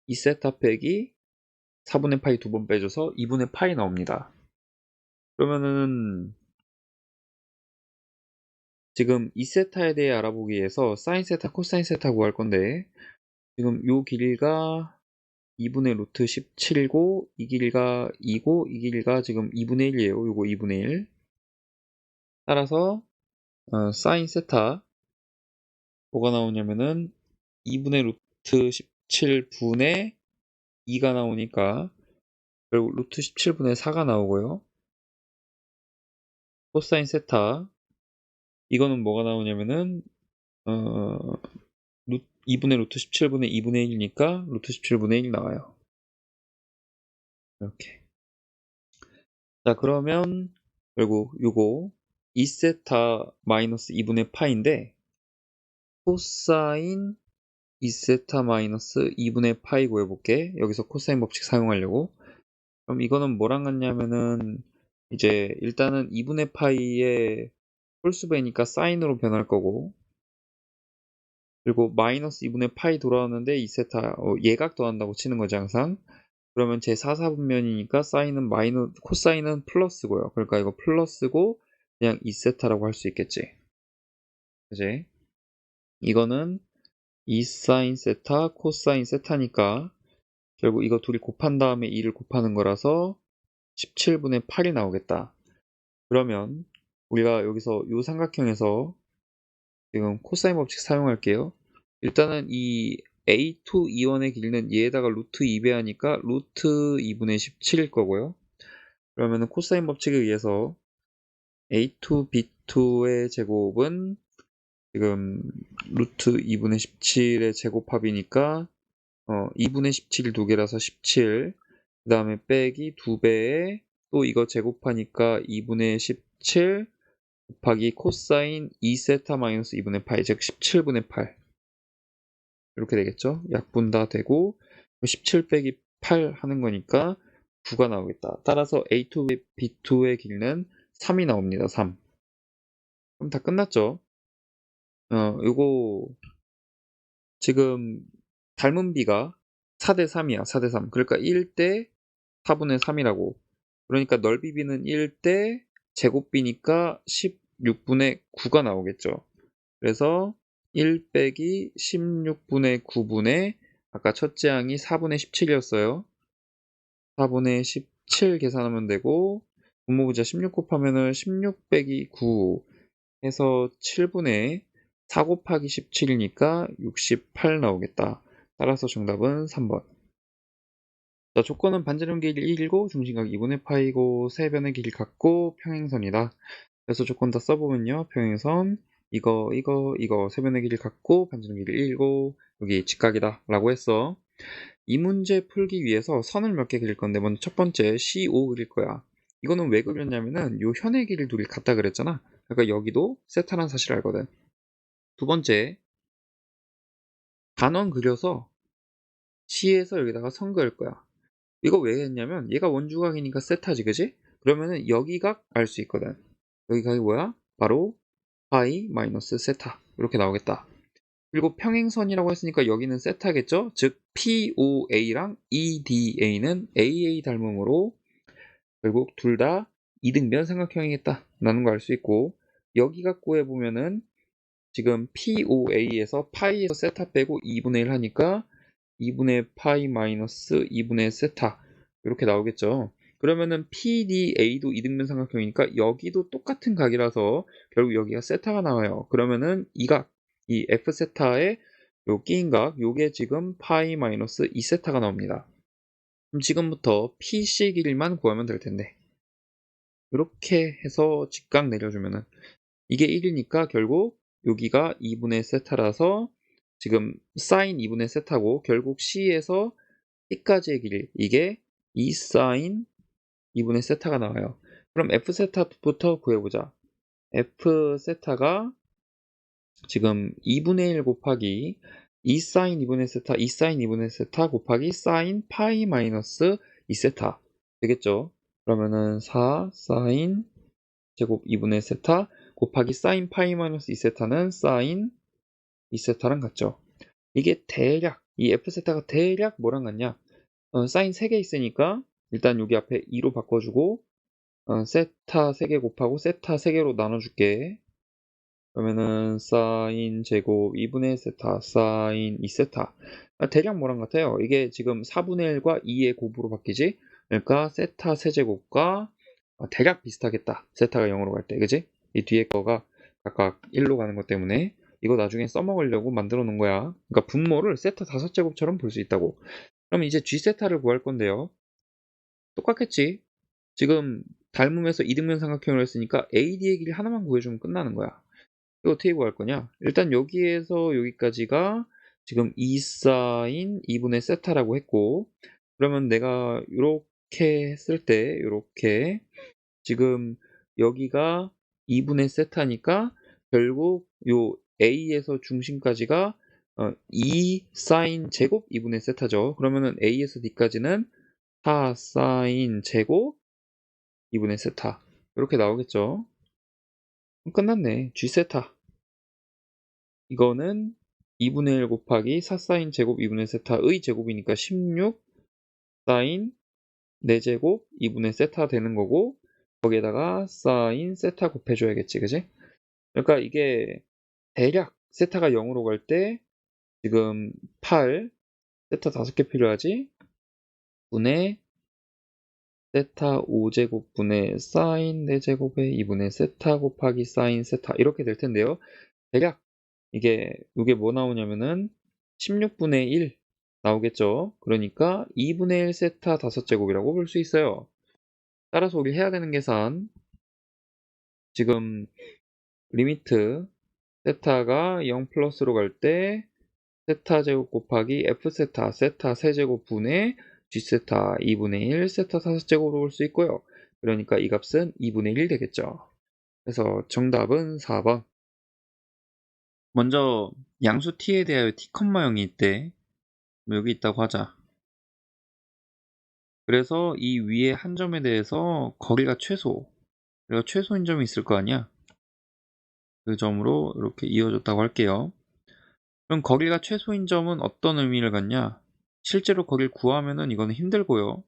2세타 빼기 4분의 파이 두 번 빼줘서 2분의 파이 나옵니다. 그러면은 지금 2세타에 대해 알아보기 위해서 사인 세타, 코사인 세타 구할 건데, 지금 요 길이가 2분의 루트 17이고 이 길이가 2고 이 길이가 지금 2분의 1이에요. 요거 2분의 1. 따라서 사인 세타 뭐가 나오냐면은 2분의 루트 17분의 2가 나오니까 결국 루트 17분의 4가 나오고요. 코사인 세타 이거는 뭐가 나오냐면은 2분의 루트 17분의 2분의 1이니까 루트 17분의 1 나와요. 이렇게. 자, 그러면 결국 요거 2세타 마이너스 2분의 파인데 코사인 2세타 마이너스 2분의 파이 구해볼게. 여기서 코사인 법칙 사용하려고. 그럼 이거는 뭐랑 같냐면은 이제 일단은 2분의 파이의 홀수배니까 사인으로 변할 거고, 그리고 마이너스 2분의 파이 돌아왔는데 2세타 예각 더한다고 치는 거지 항상. 그러면 제 4사분면이니까 사인은 코사인은 플러스고요. 그러니까 이거 플러스고 그냥 2세타라고 할 수 있겠지. 그지? 이거는 2사인 세타, 코사인 세타니까 결국 이거 둘이 곱한 다음에 2를 곱하는 거라서 17분의 8이 나오겠다. 그러면 우리가 여기서 이 삼각형에서 지금 코사인 법칙 사용할게요. 일단은 이 A2, E1의 길이는 얘에다가 루트 2배하니까 루트 2분의 17일 거고요. 그러면은 코사인 법칙에 의해서 A2, B2의 제곱은 지금 루트 2분의 17의 제곱합이니까 2분의 17이 두 개라서 17, 그 다음에 빼기 2배에 또 이거 제곱하니까 2분의 17 곱하기 코사인 2세타 마이너스 2분의 8, 즉 17분의 8 이렇게 되겠죠. 약분 다 되고 17 빼기 8 하는 거니까 9가 나오겠다. 따라서 A2, B2의 길이는 3이 나옵니다. 3. 그럼 다 끝났죠. 요거 지금 닮은 비가 4대 3이야. 4대 3. 그러니까 1대 4분의 3이라고. 그러니까 넓이 비는 1대 제곱비니까 16분의 9가 나오겠죠. 그래서 1 빼기 16분의 9분의 아까 첫째 항이 4분의 17이었어요. 4분의 17 계산하면 되고 분모부자 16 곱하면은 16 빼기 9 해서 7분의 4 곱하기 17이니까 68 나오겠다. 따라서 정답은 3번. 자, 조건은 반지름 길이 1이고 중심각 2분의 파이고 세변의 길이 같고 평행선이다. 그래서 조건 다 써보면요. 평행선 이거 세변의 길이 같고 반지름 길이 1이고 여기 직각이다 라고 했어. 이 문제 풀기 위해서 선을 몇 개 그릴 건데 먼저 첫 번째 CO 그릴 거야. 이거는 왜 그렸냐면은 요 현의 길이 둘이 같다 그랬잖아. 그러니까 여기도 세타라는 사실을 알거든. 두 번째 단원 그려서 C에서 여기다가 선 그을 거야. 이거 왜 했냐면 얘가 원주각이니까 세타지, 그지? 그러면은 여기각 알 수 있거든. 여기각이 뭐야? 바로 파이 마이너스 세타 이렇게 나오겠다. 그리고 평행선이라고 했으니까 여기는 세타겠죠? 즉 POA랑 EDA는 AA 닮음으로 결국 둘 다 이등변 삼각형이겠다 라는 거 알 수 있고, 여기각 구해보면은 지금 POA에서 파이에서 세타 빼고 2분의 1 하니까 2분의 파이 마이너스 2분의 세타 이렇게 나오겠죠. 그러면은 PDA도 이등변 삼각형이니까 여기도 똑같은 각이라서 결국 여기가 세타가 나와요. 그러면은 이 각, 이 F 세타의 요 끼인 각, 요게 지금 파이 마이너스 2 세타가 나옵니다. 그럼 지금부터 PC 길이만 구하면 될 텐데 이렇게 해서 직각 내려주면은 이게 1이니까 결국 여기가 2분의 세타라서 지금 사인 2분의 세타고 결국 C에서 C까지의 길이 이게 2 사인 2분의 세타가 나와요. 그럼 F 세타부터 구해보자. F 세타가 지금 2분의 1 곱하기 2 사인 2분의 세타 2 사인 2분의 세타 곱하기 사인 파이 마이너스 2 세타 되겠죠? 그러면은 4 사인 제곱 2분의 세타 곱하기 사인 파이 마이너스 2세타는 사인 2세타랑 같죠. 이게 대략 이 F세타가 대략 뭐랑 같냐, 사인 3개 있으니까 일단 여기 앞에 2로 바꿔주고 세타 3개 곱하고 세타 3개로 나눠줄게. 그러면은 사인 제곱 2분의 세타 사인 2세타 대략 뭐랑 같아요. 이게 지금 4분의 1과 2의 곱으로 바뀌지. 그러니까 세타 세제곱과 대략 비슷하겠다. 세타가 0으로 갈 때, 그지? 이 뒤에 거가 각각 1로 가는 것 때문에 이거 나중에 써먹으려고 만들어 놓은 거야. 그러니까 분모를 세타 5제곱처럼 볼 수 있다고. 그럼 이제 G세타를 구할 건데요. 똑같겠지. 지금 닮음에서 이등변 삼각형을 했으니까 AD의 길이 하나만 구해주면 끝나는 거야. 이거 어떻게 구할 거냐? 일단 여기에서 여기까지가 지금 2 사인 2분의 세타라고 했고, 그러면 내가 이렇게 했을 때 이렇게 지금 여기가 2분의 세타니까 결국 요 A에서 중심까지가 2 사인 제곱 2분의 세타죠. 그러면은 A에서 D까지는 4 사인 제곱 2분의 세타 이렇게 나오겠죠. 끝났네. G세타 이거는 2분의 1 곱하기 4 사인 제곱 2분의 세타의 제곱이니까 16 사인 4제곱 2분의 세타 되는 거고, 거기에다가 사인 세타 곱해줘야겠지, 그지? 그러니까 이게 대략 세타가 0으로 갈 때 지금 8 세타 5개 필요하지? 분의 세타 5제곱 분의 사인 4제곱의 2분의 세타 곱하기 사인 세타 이렇게 될 텐데요. 대략 이게 뭐 나오냐면은 16분의 1 나오겠죠. 그러니까 2분의 1 세타 5제곱이라고 볼 수 있어요. 따라서 우리 해야 되는 계산, 지금 리미트 세타가 0 플러스로 갈 때 세타 제곱 곱하기 F 세타 세타 세제곱 분의 G 세타 2분의 1 세타 5제곱으로 볼 수 있고요. 그러니까 이 값은 2분의 1 되겠죠. 그래서 정답은 4번. 먼저 양수 t에 대하여 t, 0이 있대. 여기 있다고 하자. 그래서 이 위에 한 점에 대해서 거리가 최소, 그리고 최소인 점이 있을 거 아니야. 그 점으로 이렇게 이어졌다고 할게요. 그럼 거리가 최소인 점은 어떤 의미를 갖냐? 실제로 거리를 구하면은 이거는 힘들고요.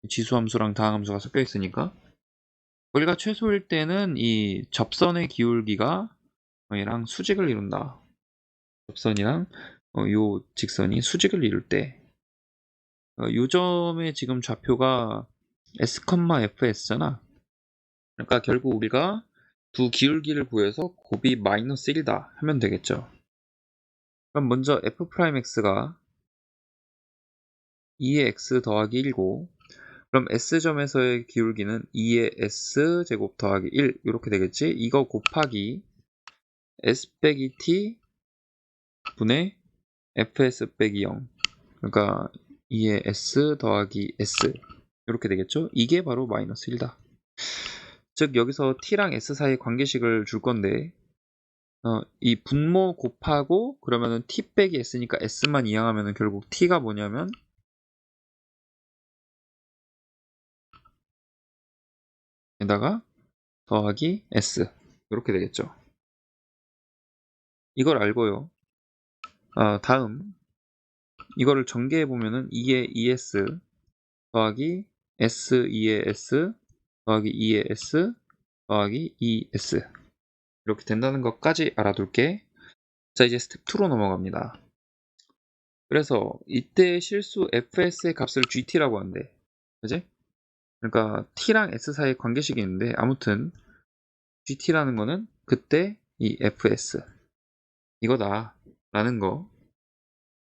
지수함수랑 다항함수가 섞여 있으니까. 거리가 최소일 때는 이 접선의 기울기가 얘랑 수직을 이룬다. 접선이랑 요 직선이 수직을 이룰 때, 요 점의 지금 좌표가 S, FS잖아. 그러니까 결국 우리가 두 기울기를 구해서 곱이 마이너스 1이다 하면 되겠죠. 그럼 먼저 F'X가 2의 x 더하기 1고, 그럼 s점에서의 기울기는 2의 s제곱 더하기 1 이렇게 되겠지? 이거 곱하기 s 빼기 t 분의 fs 빼기 0, 그러니까 2의 s 더하기 s 이렇게 되겠죠? 이게 바로 마이너스 1다. 즉 여기서 t랑 s 사이 관계식을 줄 건데, 이 분모 곱하고 그러면은 t 빼기 s니까 s만 이항하면은 결국 t가 뭐냐면 에다가 더하기 s 이렇게 되겠죠. 이걸 알고요. 다음 이거를 전개해 보면은 2의 2s 더하기 s 2의 s 더하기 2의 s 더하기 2s 이렇게 된다는 것까지 알아둘게. 자, 이제 스텝 2로 넘어갑니다. 그래서 이때 실수 fs의 값을 gt라고 한대. 그지? 그러니까 t랑 s 사이의 관계식이 있는데, 아무튼 gt라는 거는 그때 이 fs 이거다 라는 거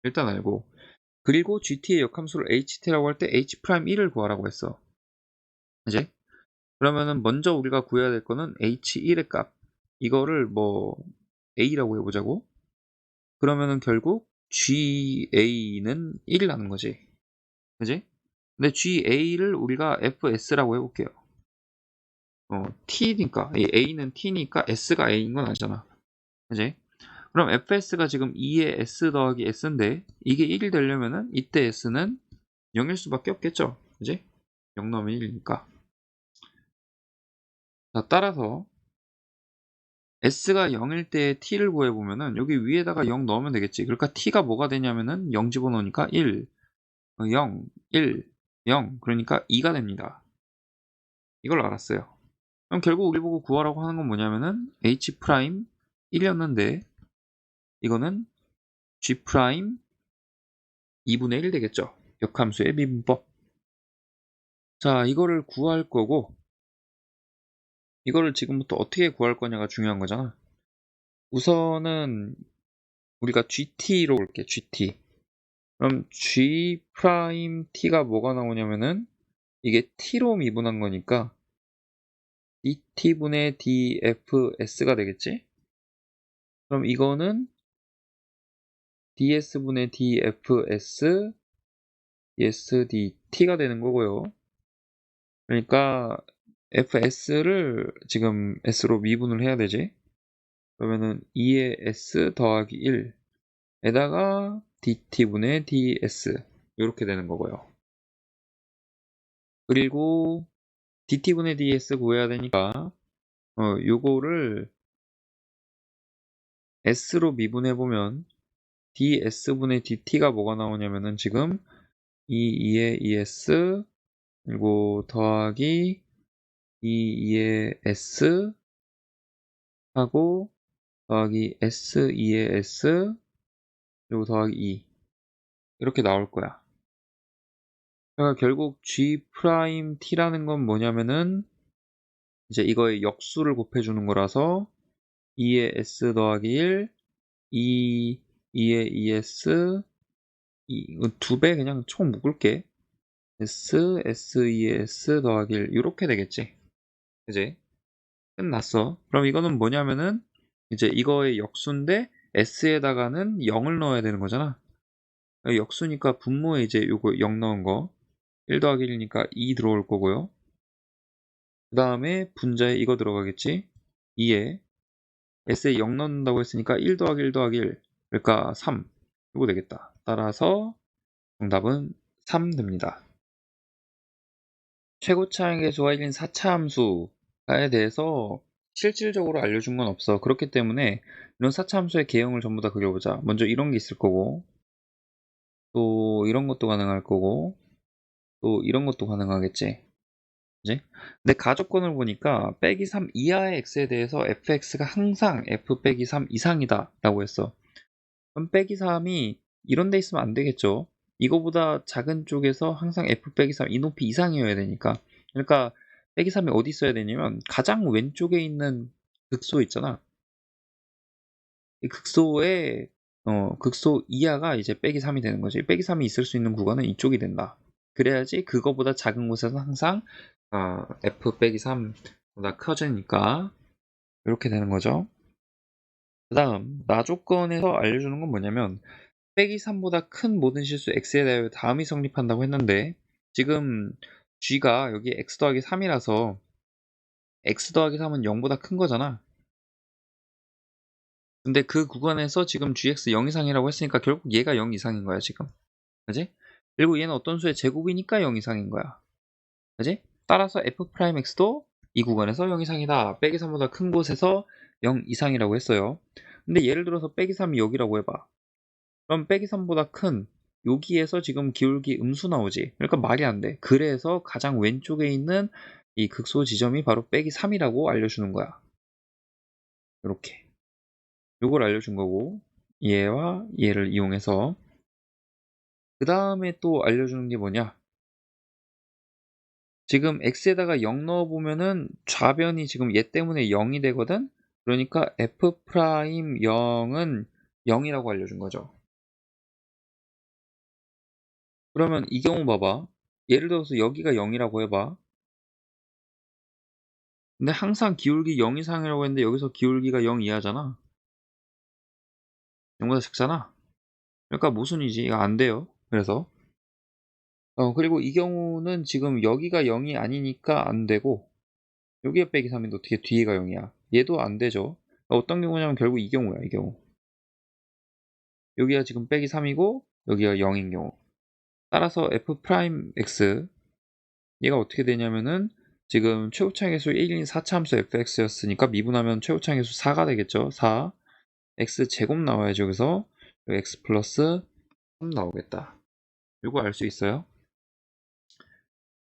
일단 알고, 그리고 gt의 역함수를 ht라고 할 때 h'1을 구하라고 했어. 이제 그러면은 먼저 우리가 구해야 될 거는 h1의 값, 이거를 뭐 a라고 해보자고. 그러면은 결국 ga는 1이 나는 거지. 그지? 근데 ga를 우리가 fs라고 해볼게요. t니까, 이 a는 t니까 s가 a인 건 아니잖아. 그지? 그럼 fs가 지금 2의 s 더하기 s인데, 이게 1이 되려면은 이때 s는 0일 수밖에 없겠죠. 그지? 0 넣으면 1이니까. 자, 따라서 s가 0일 때 t를 구해보면은 여기 위에다가 0 넣으면 되겠지. 그러니까 t가 뭐가 되냐면은 0 집어넣으니까 1, 0, 1, 0. 그러니까 2가 됩니다. 이걸 알았어요. 그럼 결국 우리 보고 구하라고 하는 건 뭐냐면은 h' 1이었는데 이거는 g' 2분의 1 되겠죠. 역함수의 미분법. 자, 이거를 구할 거고, 이거를 지금부터 어떻게 구할 거냐가 중요한 거잖아. 우선은 우리가 GT로 볼게, GT. 그럼 G'T가 뭐가 나오냐면은 이게 T로 미분한 거니까 DT분의 DFS가 되겠지? 그럼 이거는 DS분의 DFS SDT가 되는 거고요. 그러니까 FS를 지금 S로 미분을 해야 되지? 그러면은 2의 S 더하기 1에다가 DT분의 DS 이렇게 되는 거고요. 그리고 DT분의 DS 구해야 되니까 요거를 S로 미분해보면 DS분의 DT가 뭐가 나오냐면은 지금 2의 ES 그리고 더하기 2의 S 하고 더하기 S2의 S 그리고 더하기 2 이렇게 나올 거야. 그러니까 결국 G'T라는 건 뭐냐면은 이제 이거의 역수를 곱해주는 거라서 2의 S 더하기 1 2의 ES 두 배 그냥 총 묶을게. S, S2S 더하기 1 이렇게 되겠지. 그지? 끝났어. 그럼 이거는 뭐냐면은 이제 이거의 역수인데 S에다가는 0을 넣어야 되는 거잖아. 역수니까 분모에 이제 요거 0 넣은 거 1 더하기 1이니까 2 들어올 거고요. 그 다음에 분자에 이거 들어가겠지. 2에 S에 0 넣는다고 했으니까 1 더하기 1 더하기 1 그러니까 3 이거 되겠다. 따라서 정답은 3 됩니다. 최고차항계수와 1인 4차 함수에 대해서 실질적으로 알려준 건 없어. 그렇기 때문에 이런 4차 함수의 개형을 전부 다 그려보자. 먼저 이런 게 있을 거고, 또 이런 것도 가능할 거고, 또 이런 것도 가능하겠지. 그지? 근데 가조건을 보니까 빼기 3 이하의 x에 대해서 fx가 항상 f 빼기 3 이상이다 라고 했어. 그럼 빼기 3이 이런 데 있으면 안 되겠죠. 이거보다 작은 쪽에서 항상 f 빼기 3 이 높이 이상이어야 되니까. 그러니까 빼기 3이 어디 있어야 되냐면 가장 왼쪽에 있는 극소 있잖아. 이 극소에 극소 이하가 이제 빼기 3이 되는 거지. 빼기 3이 있을 수 있는 구간은 이쪽이 된다. 그래야지 그거보다 작은 곳에서 항상 f 빼기 3보다 커지니까 이렇게 되는 거죠. 그 다음 나 조건에서 알려주는 건 뭐냐면 빼기 3보다 큰 모든 실수 x에 대하여 다음이 성립한다고 했는데 지금 g가 여기 x 더하기 3이라서 x 더하기 3은 0보다 큰 거잖아. 근데 그 구간에서 지금 gx 0 이상이라고 했으니까 결국 얘가 0 이상인 거야 지금. 그지? 그리고 얘는 어떤 수의 제곱이니까 0 이상인 거야. 그지? 따라서 f'x도 이 구간에서 0 이상이다. 빼기 3보다 큰 곳에서 0 이상이라고 했어요. 근데 예를 들어서 빼기 3이 여기라고 해봐. 그럼 빼기 3보다 큰 여기에서 지금 기울기 음수 나오지. 그러니까 말이 안 돼. 그래서 가장 왼쪽에 있는 이 극소 지점이 바로 빼기 3이라고 알려주는 거야. 이렇게. 요걸 알려준 거고 얘와 얘를 이용해서 그 다음에 또 알려주는 게 뭐냐. 지금 x에다가 0 넣어보면은 좌변이 지금 얘 때문에 0이 되거든? 그러니까 f'0은 0이라고 알려준 거죠. 그러면 이 경우 봐봐. 예를 들어서 여기가 0이라고 해봐. 근데 항상 기울기 0 이상이라고 했는데 여기서 기울기가 0 이하잖아. 0보다 작잖아. 그러니까 모순이지. 이거 안 돼요. 그래서 그리고 이 경우는 지금 여기가 0이 아니니까 안 되고 여기에 빼기 3인데 어떻게 뒤에가 0이야? 얘도 안 되죠. 어떤 경우냐면 결국 이 경우야. 이 경우. 여기가 지금 빼기 3이고 여기가 0인 경우. 따라서 f'x 얘가 어떻게 되냐면은 지금 최고차계수 1인 4차 함수 fx였으니까 미분하면 최고차계수 4가 되겠죠. 4 x 제곱 나와야죠. 여기서 x 플러스 3 나오겠다. 이거 알 수 있어요?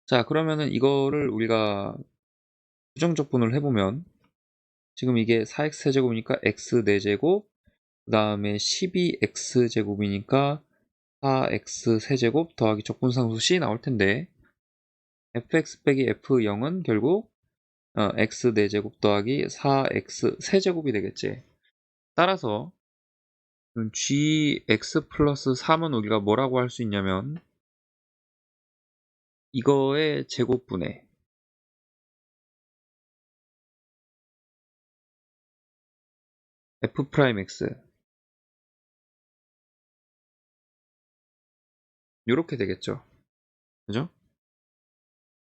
자, 그러면은 이거를 우리가 부정적분을 해보면 지금 이게 4x 세제곱이니까 x 4제곱 그 다음에 12x 제곱이니까 4x 세제곱 더하기 적분상수 c 나올 텐데 fx 빼기 f0은 결국 x 4제곱 더하기 4x 세제곱이 되겠지. 따라서 gx 플러스 3은 우리가 뭐라고 할 수 있냐면 이거의 제곱분의 f'x 이렇게 되겠죠. 그죠?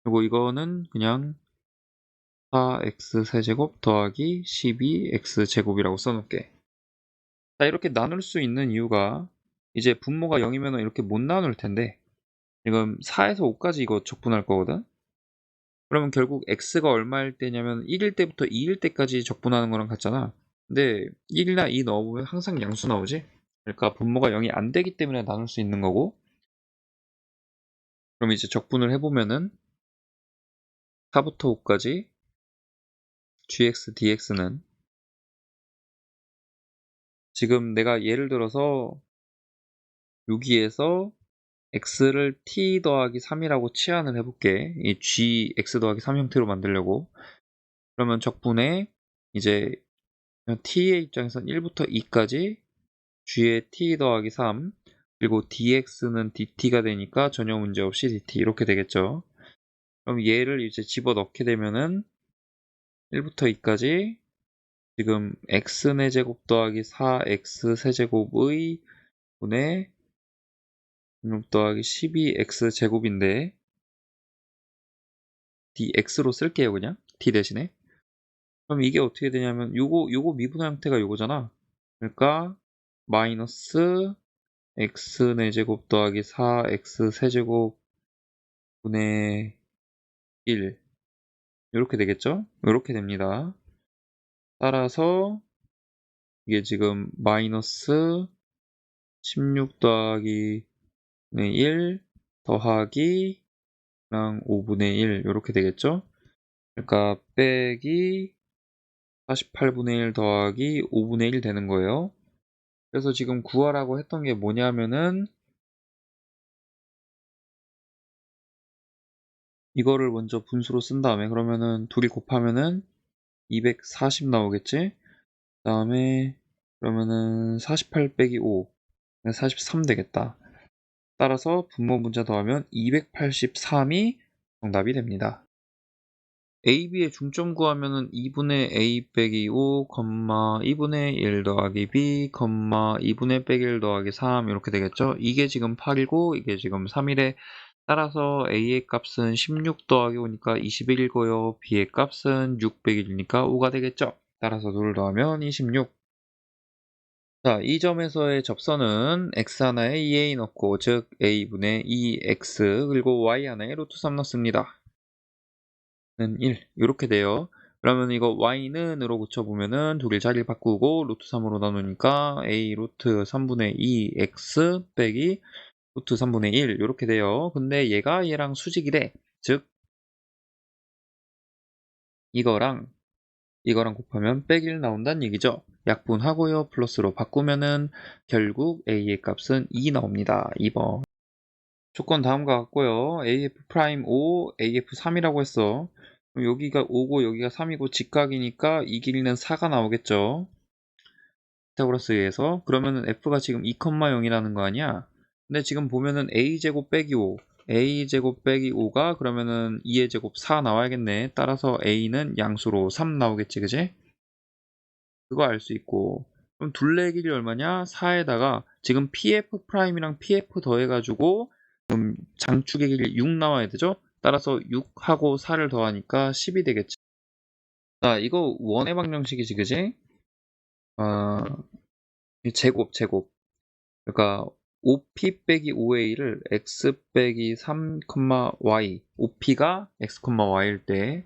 그리고 이거는 그냥 4x 세제곱 더하기 12x 제곱이라고 써놓을게. 자, 이렇게 나눌 수 있는 이유가 이제 분모가 0이면 이렇게 못 나눌 텐데 지금 4에서 5까지 이거 적분할 거거든. 그러면 결국 x가 얼마일 때냐면 1일 때부터 2일 때까지 적분하는 거랑 같잖아. 근데 1이나 2 넣어보면 항상 양수 나오지. 그러니까 분모가 0이 안 되기 때문에 나눌 수 있는 거고. 그럼 이제 적분을 해보면은 4부터 5까지 gx dx는 지금 내가 예를 들어서 여기에서 x를 t 더하기 3이라고 치환을 해볼게. 이 g x 더하기 3 형태로 만들려고. 그러면 적분에 이제 t의 입장에선 1부터 2까지 g의 t 더하기 3 그리고 dx는 dt가 되니까 전혀 문제 없이 dt 이렇게 되겠죠. 그럼 얘를 이제 집어넣게 되면은 1부터 2까지 지금 x 4제곱 더하기 4x 세제곱의 분의 6 더하기 12x 제곱인데 dx로 쓸게요. 그냥 t 대신에. 그럼 이게 어떻게 되냐면 요거 미분의 형태가 요거잖아. 그러니까 마이너스 x 4제곱 더하기 4x 세제곱 분의 1 이렇게 되겠죠? 이렇게 됩니다. 따라서 이게 지금 마이너스 16 더하기 1 더하기 랑 5분의 1 이렇게 되겠죠? 그러니까 빼기 48분의 1 더하기 5분의 1 되는 거예요. 그래서 지금 구하라고 했던 게 뭐냐면은 이거를 먼저 분수로 쓴 다음에 그러면은 둘이 곱하면은 240 나오겠지? 그 다음에 그러면은 48 빼기 5, 43 되겠다. 따라서 분모 문자 더하면 283이 정답이 됩니다. a, b의 중점 구하면은 2분의 a 빼기 5, 2분의 1 더하기 b, 2분의 빼기 1 더하기 3 이렇게 되겠죠? 이게 지금 8이고 이게 지금 3이래. 따라서 a의 값은 16 더하기 5니까 21이고요. b의 값은 6 빼기 1이니까 5가 되겠죠? 따라서 둘을 더하면 26. 자, 이 점에서의 접선은 x 하나에 2a 넣고, 즉 a분의 2x 그리고 y 하나에 루트 3 넣습니다. 는 1 이렇게 돼요. 그러면 이거 y는 으로 고쳐보면은 둘이 자리를 바꾸고 루트 3으로 나누니까 a 루트 3분의 2x 빼기 루트 3분의 1 이렇게 돼요. 근데 얘가 얘랑 수직이래. 즉 이거랑 곱하면 빼기를 나온다는 얘기죠. 약분하고요. 플러스로 바꾸면은 결국 a의 값은 2 나옵니다. 2번. 조건 다음과 같고요. AF'5, AF3이라고 했어. 그럼 여기가 5고 여기가 3이고 직각이니까 이 길이는 4가 나오겠죠. 피타고라스에 의해서. 그러면은 F가 지금 2,0이라는 거 아니야? 근데 지금 보면은 A제곱 빼기 5, A제곱 빼기 5가 그러면은 2의 제곱 4 나와야겠네. 따라서 A는 양수로 3 나오겠지, 그지? 그거 알 수 있고. 그럼 둘레 길이 얼마냐? 4에다가 지금 PF'이랑 PF 더해가지고 장축의 길이 6 나와야 되죠? 따라서 6하고 4를 더하니까 10이 되겠지. 자, 이거 원의 방정식이지, 그지? 제곱. 그러니까 5p 빼기 5a를 x 빼기 3, y, 5p가 x, y일 때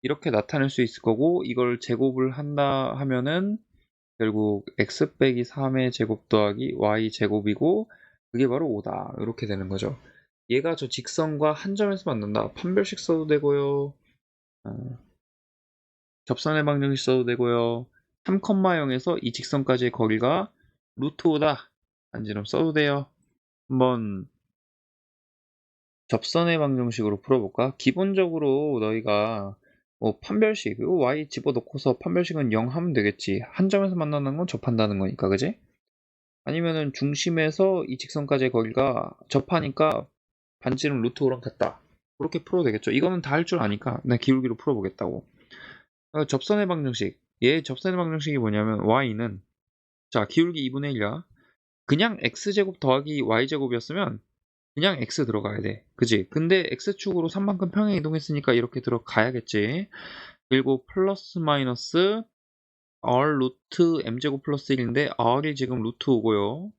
이렇게 나타낼 수 있을 거고, 이걸 제곱을 한다 하면은 결국 x 빼기 3의 제곱 더하기 y 제곱이고, 그게 바로 5다. 이렇게 되는 거죠. 얘가 저 직선과 한 점에서 만난다. 판별식 써도 되고요. 접선의 방정식 써도 되고요. 3,0에서 이 직선까지의 거리가 루트 5다. 반지름 써도 돼요. 한번 접선의 방정식으로 풀어볼까? 기본적으로 너희가 뭐 판별식, y 집어넣고서 판별식은 0 하면 되겠지. 한 점에서 만나는 건 접한다는 거니까, 그지? 아니면은 중심에서 이 직선까지의 거리가 접하니까 반지름 루트 5랑 같다. 그렇게 풀어도 되겠죠. 이거는 다 할 줄 아니까 나 기울기로 풀어보겠다고. 접선의 방정식. 얘 접선의 방정식이 뭐냐면 y는 자 기울기 2분의 1이야. 그냥 x제곱 더하기 y제곱이었으면 그냥 x 들어가야 돼. 그지? 근데 x축으로 3만큼 평행 이동했으니까 이렇게 들어가야겠지. 그리고 플러스 마이너스 r 루트 m제곱 플러스 1인데 r이 지금 루트 5고요.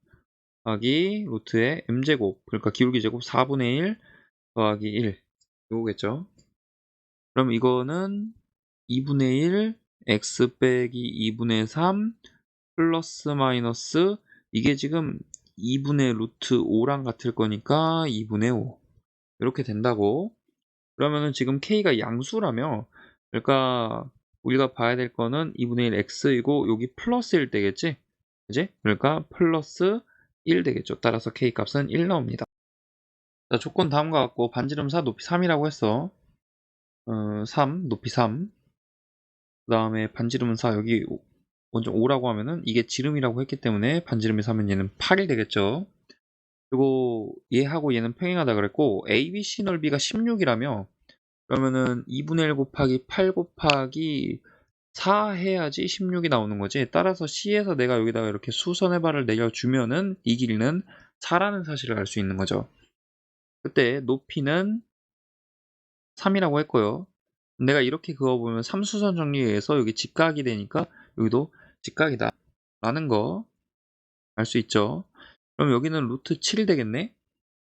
더하기 루트의 m제곱, 그러니까 기울기 제곱 4분의 1 더하기 1 이거겠죠. 그럼 이거는 2분의 1 x 빼기 2분의 3 플러스 마이너스 이게 지금 2분의 루트 5랑 같을 거니까 2분의 5 이렇게 된다고. 그러면은 지금 k가 양수라며, 그러니까 우리가 봐야 될 거는 2분의 1 x이고 여기 플러스 1 되겠지? 그지? 그러니까 플러스 1 되겠죠. 따라서 k 값은 1 나옵니다. 자, 조건 다음과 같고 반지름 4 높이 3이라고 했어. 3 높이 3. 그 다음에 반지름은 4 여기 먼저 5라고 하면은 이게 지름이라고 했기 때문에 반지름이 3은 얘는 8이 되겠죠. 그리고 얘하고 얘는 평행하다 그랬고 ABC 넓이가 16이라며 그러면은 2분의 1 곱하기 8 곱하기 4 해야지 16이 나오는 거지. 따라서 C에서 내가 여기다가 이렇게 수선의 발을 내려주면은 이 길이는 4라는 사실을 알 수 있는 거죠. 그때 높이는 3이라고 했고요. 내가 이렇게 그어보면 3수선 정리에 의해서 여기 직각이 되니까 여기도 직각이다 라는 거 알 수 있죠. 그럼 여기는 루트 7이 되겠네.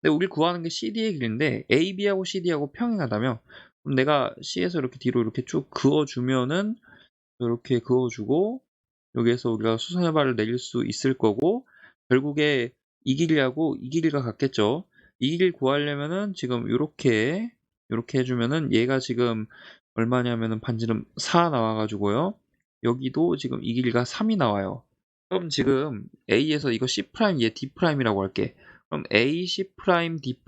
근데 우리 구하는 게 CD의 길인데 AB하고 CD하고 평행하다며 그럼 내가 C에서 이렇게 뒤로 이렇게 쭉 그어주면은 이렇게 그어주고 여기에서 우리가 수선의 발을 내릴 수 있을 거고 결국에 이 길이하고 이 길이가 같겠죠. 이 길이를 구하려면은 지금 이렇게 해주면은 얘가 지금 얼마냐면은 반지름 4 나와가지고요. 여기도 지금 이 길이가 3이 나와요. 그럼 지금 A에서 이거 C' 얘 D'이라고 할게. 그럼 A, C', D',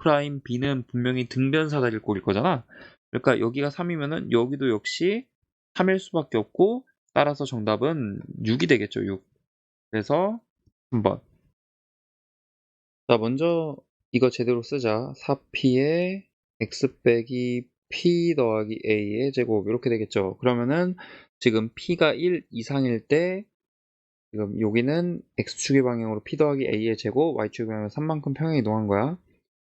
B는 분명히 등변사다리를 꼬릴 거잖아. 그러니까 여기가 3이면은 여기도 역시 3일 수밖에 없고 따라서 정답은 6이 되겠죠. 6. 그래서 한번 자 먼저 이거 제대로 쓰자. 4p의 x 빼기 p 더하기 a의 제곱 이렇게 되겠죠. 그러면은 지금 p가 1 이상일 때 지금 여기는 x축의 방향으로 p 더하기 a의 제곱, y축의 방향으로 3만큼 평행 이동한 거야.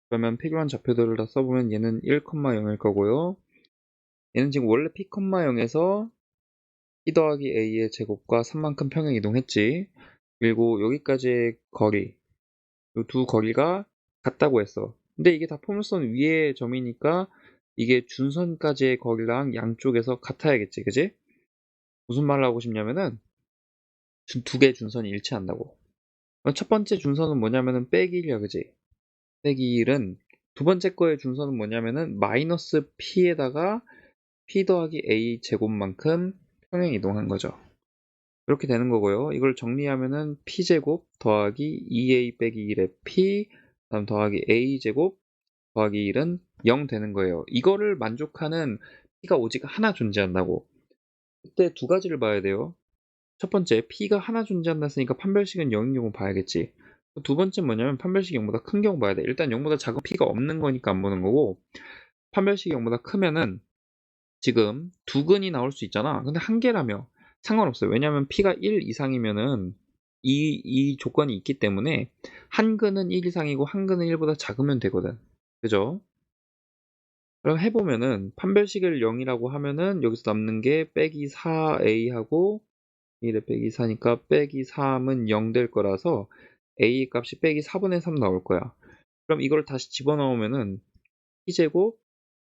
그러면 필요한 좌표들을 다 써보면 얘는 1,0일 거고요. 얘는 지금 원래 p, 0에서 p 더하기 a의 제곱과 3만큼 평행 이동했지. 그리고 여기까지의 거리, 이 두 거리가 같다고 했어. 근데 이게 다 포물선 위의 점이니까 이게 준선까지의 거리랑 양쪽에서 같아야겠지, 그지? 무슨 말을 하고 싶냐면은 두 개의 준선이 일치한다고. 첫 번째 준선은 뭐냐면은 빼기 1이야, 그지? 빼기 1은 두 번째 거의 준선은 뭐냐면은 마이너스 p에다가 p 더하기 a 제곱만큼 평행 이동한 거죠. 이렇게 되는 거고요. 이걸 정리하면은 p제곱 더하기 2a 빼기 1의 p 다음 더하기 a제곱 더하기 1은 0 되는 거예요. 이거를 만족하는 p가 오직 하나 존재한다고. 그때 두 가지를 봐야 돼요. 첫 번째, p가 하나 존재한다 했으니까 판별식은 0인 경우 봐야겠지. 두 번째 뭐냐면 판별식이 0보다 큰 경우 봐야 돼. 일단 0보다 작은 p가 없는 거니까 안 보는 거고, 판별식이 0보다 크면은 지금 두 근이 나올 수 있잖아. 근데 한 개라며 상관없어요. 왜냐면 p가 1 이상이면은 이 조건이 있기 때문에 한 근은 1 이상이고 한 근은 1보다 작으면 되거든. 그죠? 그럼 해보면은 판별식을 0이라고 하면은 여기서 남는 게 빼기 4a하고 1에 빼기 4니까 빼기 3은 0 될 거라서 a 값이 빼기 4분의 3 나올 거야. 그럼 이걸 다시 집어넣으면은 p제곱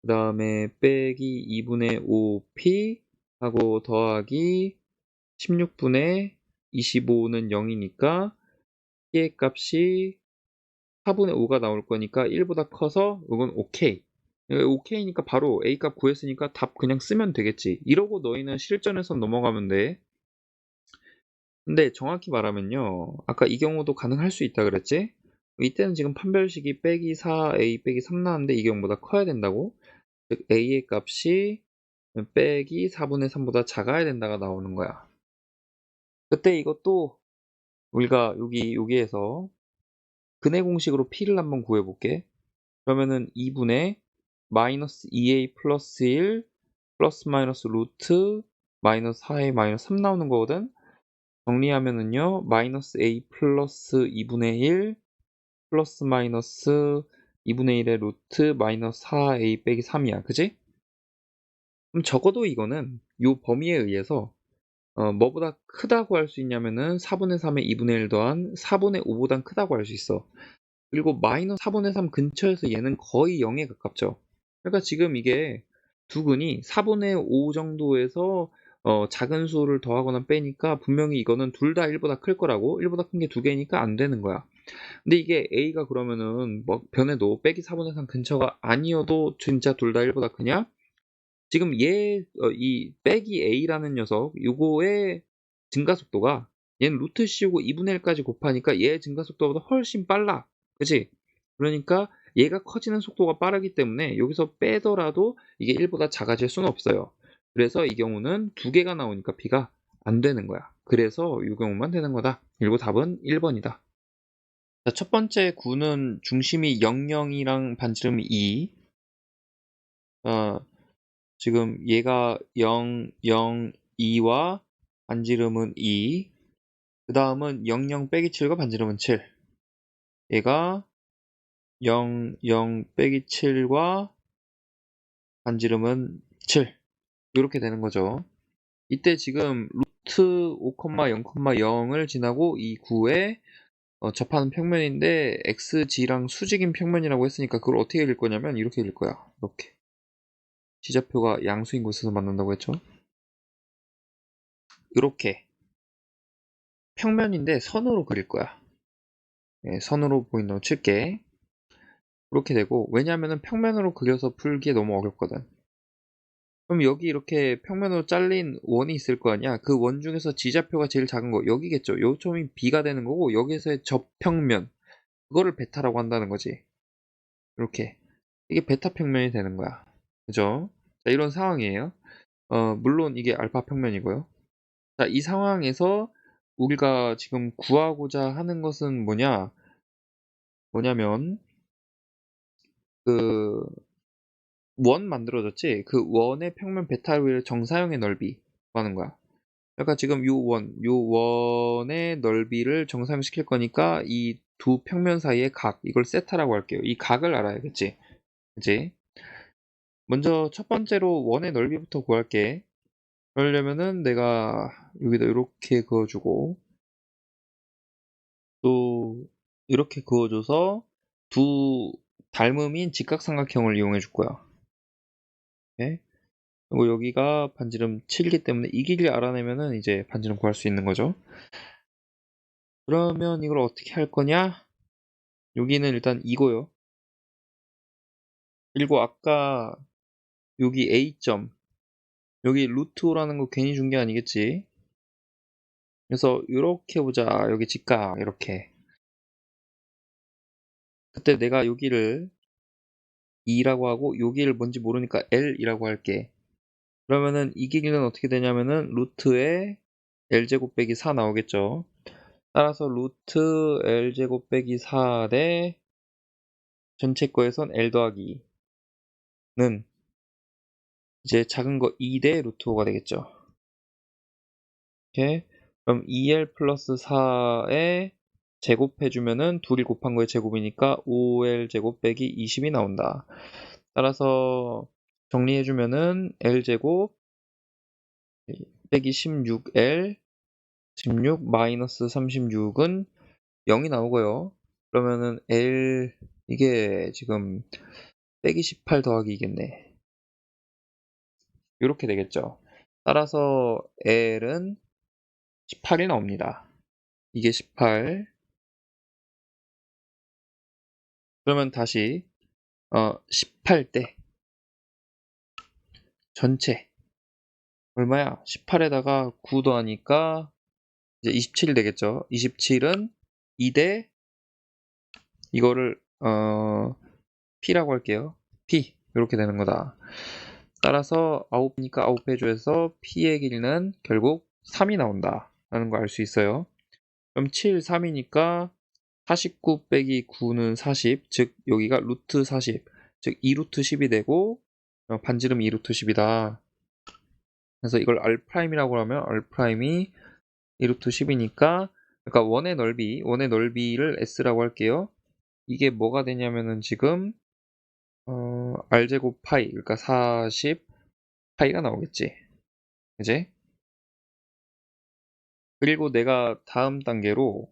그 다음에 빼기 2분의 5p 하고 더하기 16분의 25는 0이니까 p의 값이 4분의 5가 나올 거니까 1보다 커서 이건 오케이. 오케이니까 바로 a 값 구했으니까 답 그냥 쓰면 되겠지. 이러고 너희는 실전에서 넘어가면 돼. 근데 정확히 말하면요. 아까 이 경우도 가능할 수 있다 그랬지? 이때는 지금 판별식이 빼기 4a 빼기 3 나왔는데 이 경우보다 커야 된다고? 즉 a의 값이 빼기 4분의 3보다 작아야 된다가 나오는 거야. 그때 이것도 우리가 여기에서 근해 공식으로 p를 한번 구해볼게. 그러면은 2분의 마이너스 2a 플러스 1 플러스 마이너스 루트 마이너스 4a 마이너스 3 나오는 거거든. 정리하면은요 마이너스 a 플러스 2분의 1 플러스 마이너스 2분의 1의 루트 마이너스 4a 빼기 3이야. 그지? 그럼 적어도 이거는 이 범위에 의해서 뭐보다 크다고 할 수 있냐면은 4분의 3의 2분의 1 더한 4분의 5보단 크다고 할 수 있어. 그리고 마이너스 4분의 3 근처에서 얘는 거의 0에 가깝죠. 그러니까 지금 이게 두 근이 4분의 5 정도에서 작은 수를 더하거나 빼니까 분명히 이거는 둘 다 1보다 클 거라고. 1보다 큰 게 두 개니까 안 되는 거야. 근데 이게 a가 그러면은 뭐 변해도 빼기 4분의 3 근처가 아니어도 진짜 둘 다 1보다 크냐? 지금 이 빼기 a라는 녀석 요거의 증가 속도가 얘는 루트 씌우고 2분의 1까지 곱하니까 얘의 증가 속도보다 훨씬 빨라. 그치? 그러니까 얘가 커지는 속도가 빠르기 때문에 여기서 빼더라도 이게 1보다 작아질 수는 없어요. 그래서 이 경우는 두 개가 나오니까 b가 안 되는 거야. 그래서 이 경우만 되는 거다. 그리고 답은 1번이다. 자, 첫 번째 구는 중심이 00이랑 반지름이 2. 지금 얘가 0, 0, 2와 반지름은 2. 그 다음은 00 빼기 7과 반지름은 7. 얘가 0, 0 빼기 7과 반지름은 7. 이렇게 되는 거죠. 이때 지금 루트 5, 0,0을 지나고 이 구에 접하는 평면인데 xg랑 수직인 평면이라고 했으니까 그걸 어떻게 읽을 거냐면 이렇게 읽을 거야. 이렇게. 지좌표가 양수인 곳에서 만난다고 했죠. 이렇게 평면인데 선으로 그릴 거야. 네, 선으로 보인다고 칠게. 이렇게 되고 왜냐하면 평면으로 그려서 풀기에 너무 어렵거든. 그럼 여기 이렇게 평면으로 잘린 원이 있을 거 아니야. 그 원 중에서 지좌표가 제일 작은 거 여기겠죠. 요점이 B가 되는 거고 여기서의 접평면 그거를 베타라고 한다는 거지. 이렇게 이게 베타 평면이 되는 거야. 그죠? 자, 이런 상황이에요. 물론 이게 알파 평면이고요. 자, 이 상황에서 우리가 지금 구하고자 하는 것은 뭐냐면 그 원 만들어졌지? 그 원의 평면 베타를 위해 정사형의 넓이 구하는 거야. 그러니까 지금 요 원의 넓이를 정사형시킬 거니까 이 두 평면 사이의 각, 이걸 세타라고 할게요. 이 각을 알아야겠지? 그치? 먼저 첫 번째로 원의 넓이부터 구할게. 그러려면은 내가 여기다 이렇게 그어주고 또 이렇게 그어줘서 두 닮음인 직각삼각형을 이용해 줄 거야. 네? 그리고 여기가 반지름 7이기 때문에 이 길이를 알아내면은 이제 반지름 구할 수 있는 거죠. 그러면 이걸 어떻게 할 거냐? 여기는 일단 이거요. 그리고 아까 여기 A점, 여기 루트 5라는 거 괜히 준 게 아니겠지? 그래서 이렇게 보자. 여기 직각 이렇게. 그때 내가 여기를 2라고 하고 여기를 뭔지 모르니까 L이라고 할게. 그러면은 이 길이는 어떻게 되냐면은 루트에 L제곱 빼기 4 나오겠죠. 따라서 루트 L제곱 빼기 4 대 전체 거에선 L 더하기 2는 이제 작은 거 2 대 루트 5가 되겠죠. 이렇게. 그럼 2L 플러스 4에 제곱해주면은 둘이 곱한 거의 제곱이니까 5L 제곱 빼기 20이 나온다. 따라서 정리해주면은 L제곱 빼기 16L 16 마이너스 36은 0이 나오고요. 그러면은 L 이게 지금 빼기 18 더하기 이겠네. 이렇게 되겠죠. 따라서 L은 18이 나옵니다. 이게 18. 그러면 다시 18대 전체 얼마야? 18에다가 9 더하니까 이제 27이 되겠죠. 27은 2대 이거를 P라고 할게요. P 이렇게 되는 거다. 따라서 9이니까 9배조해서 P의 길이는 결국 3이 나온다 라는 거 알 수 있어요. 그럼 7, 3이니까 49 빼기 9는 40, 즉 여기가 루트 40, 즉 2루트 10이 되고 반지름 2루트 10이다. 그래서 이걸 R'이라고 하면 R'이 2루트 10이니까 그러니까 원의 넓이를 S라고 할게요. 이게 뭐가 되냐면은 지금 R제곱 파이, 그러니까 40 파이가 나오겠지. 그지? 그리고 내가 다음 단계로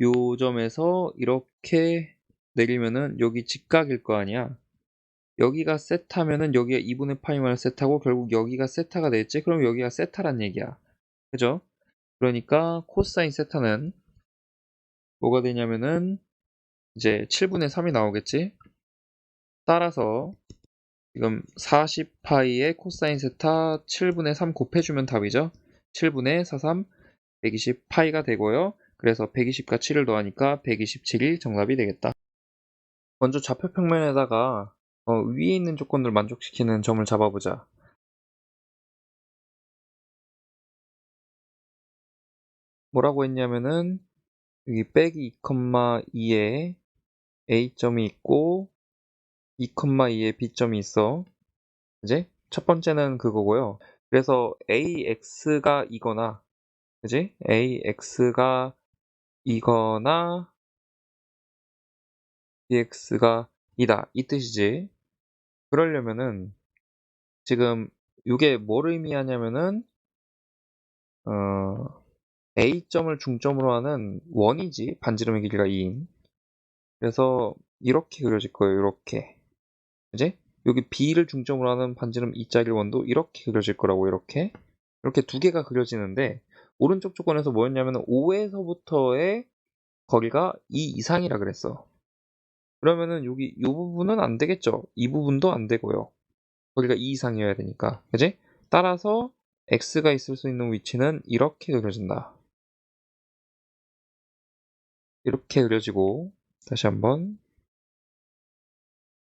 요 점에서 이렇게 내리면은 여기 직각일 거 아니야. 여기가 세타면은 여기가 2분의 파이만 세타고 결국 여기가 세타가 되겠지? 그럼 여기가 세타란 얘기야. 그죠? 그러니까 코사인 세타는 뭐가 되냐면은 이제 7분의 3이 나오겠지? 따라서 지금 40파이의 코사인 세타 7분의 3 곱해주면 답이죠. 7분의 43, 120 파이가 되고요. 그래서 120과 7을 더하니까 127이 정답이 되겠다. 먼저 좌표 평면에다가 위에 있는 조건을 만족시키는 점을 잡아보자. 뭐라고 했냐면은 여기 빼기 2,2에 A점이 있고 2,2에 B점이 있어. 그지? 첫 번째는 그거고요. 그래서 AX가 이거나 그지? AX가 이거나 BX가 이다 이 뜻이지. 그러려면은 지금 이게 뭘 의미하냐면은 A점을 중점으로 하는 원이지. 반지름의 길이가 2인. 그래서 이렇게 그려질 거예요. 이렇게. 그지? 여기 B를 중점으로 하는 반지름 2짜리 원도 이렇게 그려질 거라고. 이렇게 두 개가 그려지는데 오른쪽 조건에서 뭐였냐면 5에서부터의 거리가 2 이상이라 그랬어. 그러면은 여기 이 부분은 안 되겠죠. 이 부분도 안 되고요. 거리가 2 이상이어야 되니까. 그지? 따라서 X가 있을 수 있는 위치는 이렇게 그려진다. 이렇게 그려지고 다시 한번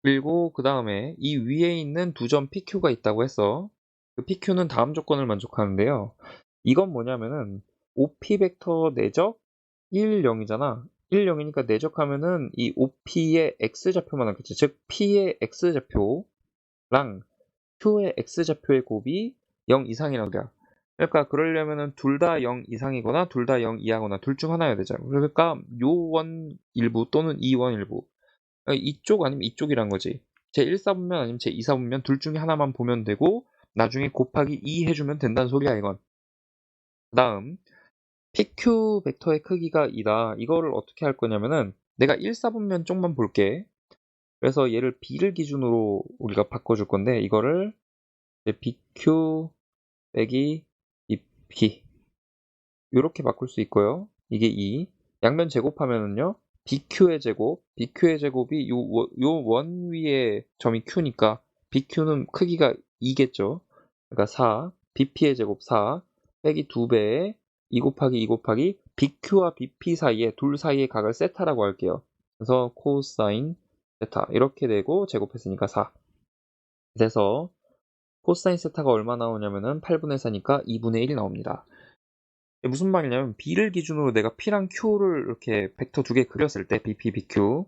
그리고 그 다음에 이 위에 있는 두 점 PQ가 있다고 했어. 그 PQ는 다음 조건을 만족하는데요. 이건 뭐냐면은 OP 벡터 내적 1, 0이잖아. 1, 0이니까 내적하면은 이 OP의 X좌표만 하겠지. 즉, P의 X좌표랑 Q의 X좌표의 곱이 0 이상이라고 그래요. 그러니까 그러려면은 둘 다 0 이상이거나 둘 다 0 이하거나 둘 중 하나여야 되죠. 그러니까 요 원 일부 또는 이 원 일부. 이쪽 아니면 이쪽이란 거지. 제 1사분면 아니면 제 2사분면 둘 중에 하나만 보면 되고 나중에 곱하기 2 해주면 된다는 소리야 이건. 그 다음 PQ 벡터의 크기가 2다. 이거를 어떻게 할 거냐면은 내가 1사분면 쪽만 볼게. 그래서 얘를 B를 기준으로 우리가 바꿔줄 건데 이거를 이제 BQ 빼기 BP 이렇게 바꿀 수 있고요. 이게 2. 양면 제곱하면은요. BQ의 제곱이 요 원 위에 점이 Q니까 BQ는 크기가 2겠죠. 그러니까 4. BP의 제곱 4 빼기 2배에 2 곱하기 2 곱하기 BQ와 BP 사이에 둘 사이의 각을 세타라고 할게요. 그래서 코사인 세타 이렇게 되고 제곱했으니까 4. 그래서 코사인 세타가 얼마 나오냐면은 8분의 4니까 2분의 1이 나옵니다. 무슨 말이냐면 B를 기준으로 내가 P랑 Q를 이렇게 벡터 두 개 그렸을 때 BP, BQ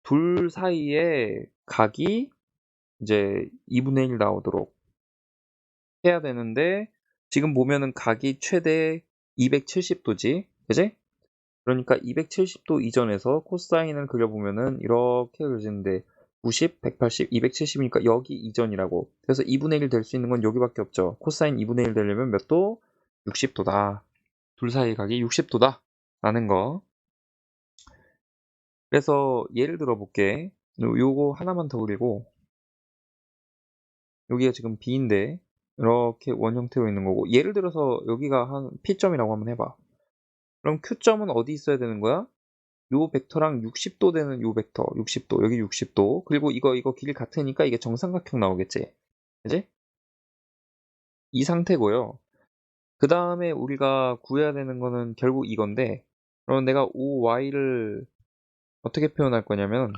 둘 사이에 각이 이제 2분의 1 나오도록 해야 되는데 지금 보면은 각이 최대 270도지, 그지? 그러니까 270도 이전에서 코사인을 그려보면은 이렇게 그려지는데 90, 180, 270이니까 여기 이전이라고. 그래서 2분의 1 될 수 있는 건 여기밖에 없죠. 코사인 2분의 1 되려면 몇 도? 60도다. 둘 사이 각이 60도다. 라는 거. 그래서 예를 들어 볼게. 요거 하나만 더 그리고 여기가 지금 B인데 이렇게 원 형태로 있는 거고 예를 들어서 여기가 한 P점이라고 한번 해봐. 그럼 Q점은 어디 있어야 되는 거야? 요 벡터랑 60도 되는 요 벡터 60도 여기 60도 그리고 이거 길이 같으니까 이게 정삼각형 나오겠지, 그지? 이 상태고요. 그 다음에 우리가 구해야 되는 거는 결국 이건데 그럼 내가 OY를 어떻게 표현할 거냐면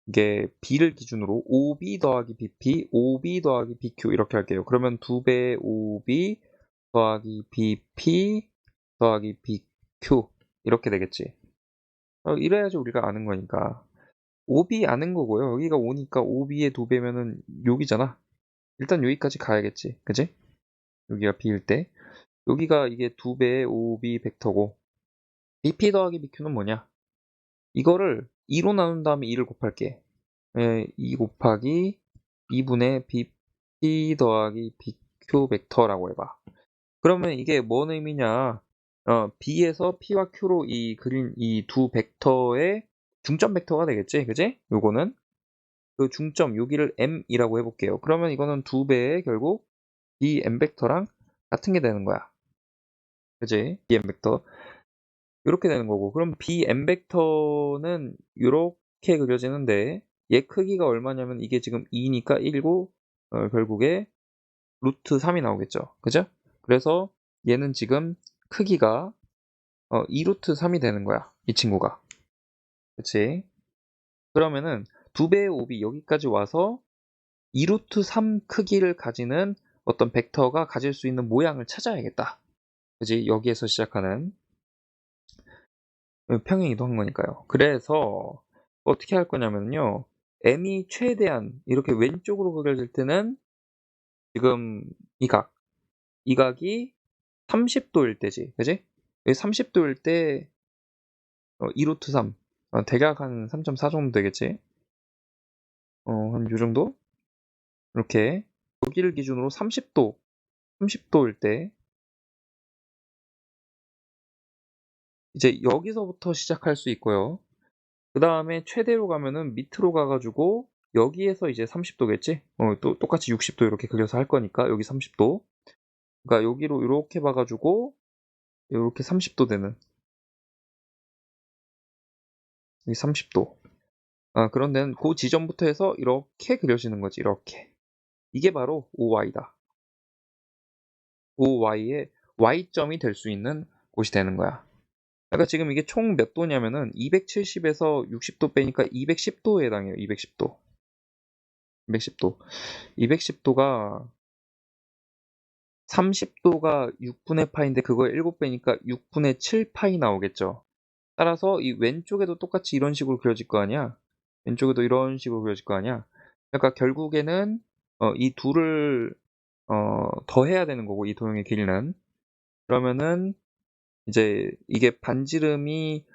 이게 B를 기준으로 OB 더하기 BP, OB 더하기 BQ 이렇게 할게요. 그러면 2배 OB 더하기 BP 더하기 BQ 이렇게 되겠지. 이래야지 우리가 아는 거니까. OB 아는 거고요. 여기가 5니까 OB의 2배면은 여기잖아. 일단 여기까지 가야겠지. 그지? 여기가 B일 때. 여기가 이게 2배의 OB 벡터고 BP 더하기 BQ는 뭐냐? 이거를 2로 나눈 다음에 2를 곱할게. 2 곱하기 2분의 BP 더하기 BQ 벡터라고 해봐. 그러면 이게 뭔 의미냐? B에서 P와 Q로 이 그린 이 두 벡터의 중점 벡터가 되겠지, 그지? 요거는 그 중점 여기를 M이라고 해볼게요. 그러면 이거는 2배의 결국 이 M 벡터랑 같은 게 되는 거야, 그지? 이 M 벡터 이렇게 되는 거고, 그럼 BM 벡터는 이렇게 그려지는데 얘 크기가 얼마냐면 이게 지금 2니까 1고 결국에 루트 3이 나오겠죠, 그죠? 그래서 얘는 지금 크기가 2루트 3이 되는 거야, 이 친구가. 그치? 그러면은 2배의 5b 여기까지 와서 2루트 3 크기를 가지는 어떤 벡터가 가질 수 있는 모양을 찾아야겠다. 그지? 여기에서 시작하는 평행 이동한 거니까요. 그래서 어떻게 할 거냐면요. m이 최대한 이렇게 왼쪽으로 그려질 때는 지금 이 각이 30도일 때지. 그지? 30도일 때 2루트 3 대략 한 3.4 정도 되겠지. 한 요 정도? 이렇게 여기를 기준으로 30도일 때 이제 여기서부터 시작할 수 있고요. 그 다음에 최대로 가면은 밑으로 가가지고 여기에서 이제 30도겠지? 또 똑같이 60도 이렇게 그려서 할 거니까 여기 30도. 그러니까 여기로 이렇게 봐가지고 이렇게 30도 되는 여기 30도. 그런 데는 그 지점부터 해서 이렇게 그려지는 거지. 이렇게. 이게 바로 OY다. OY의 Y점이 될 수 있는 곳이 되는 거야. 그러니까 지금 이게 총 몇 도냐면은 270에서 60도 빼니까 210도에 해당해요. 210도. 210도. 210도가 30도가 6분의 파인데 그거의 7배니까 6분의 7파이 나오겠죠. 따라서 이 왼쪽에도 똑같이 이런 식으로 그려질 거 아니야. 왼쪽에도 이런 식으로 그려질 거 아니야. 그러니까 결국에는 이 둘을 더해야 되는 거고, 이 도형의 길이는. 그러면은 이제 이게 반지름이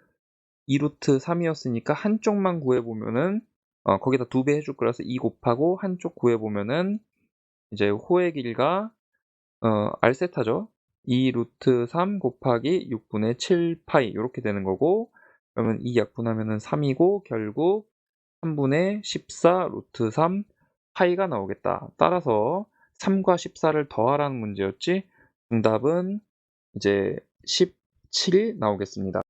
2루트 3이었으니까 한쪽만 구해보면은 거기다 2배 해줄 거라서 2 곱하고 한쪽 구해보면은 이제 호의 길이가 r세타죠. 2루트 3 곱하기 6분의 7파이 이렇게 되는 거고, 그러면 이 약분하면은 3이고 결국 3분의 14 루트 3 파이가 나오겠다. 따라서 3과 14를 더하라는 문제였지, 정답은 이제 17이 나오겠습니다.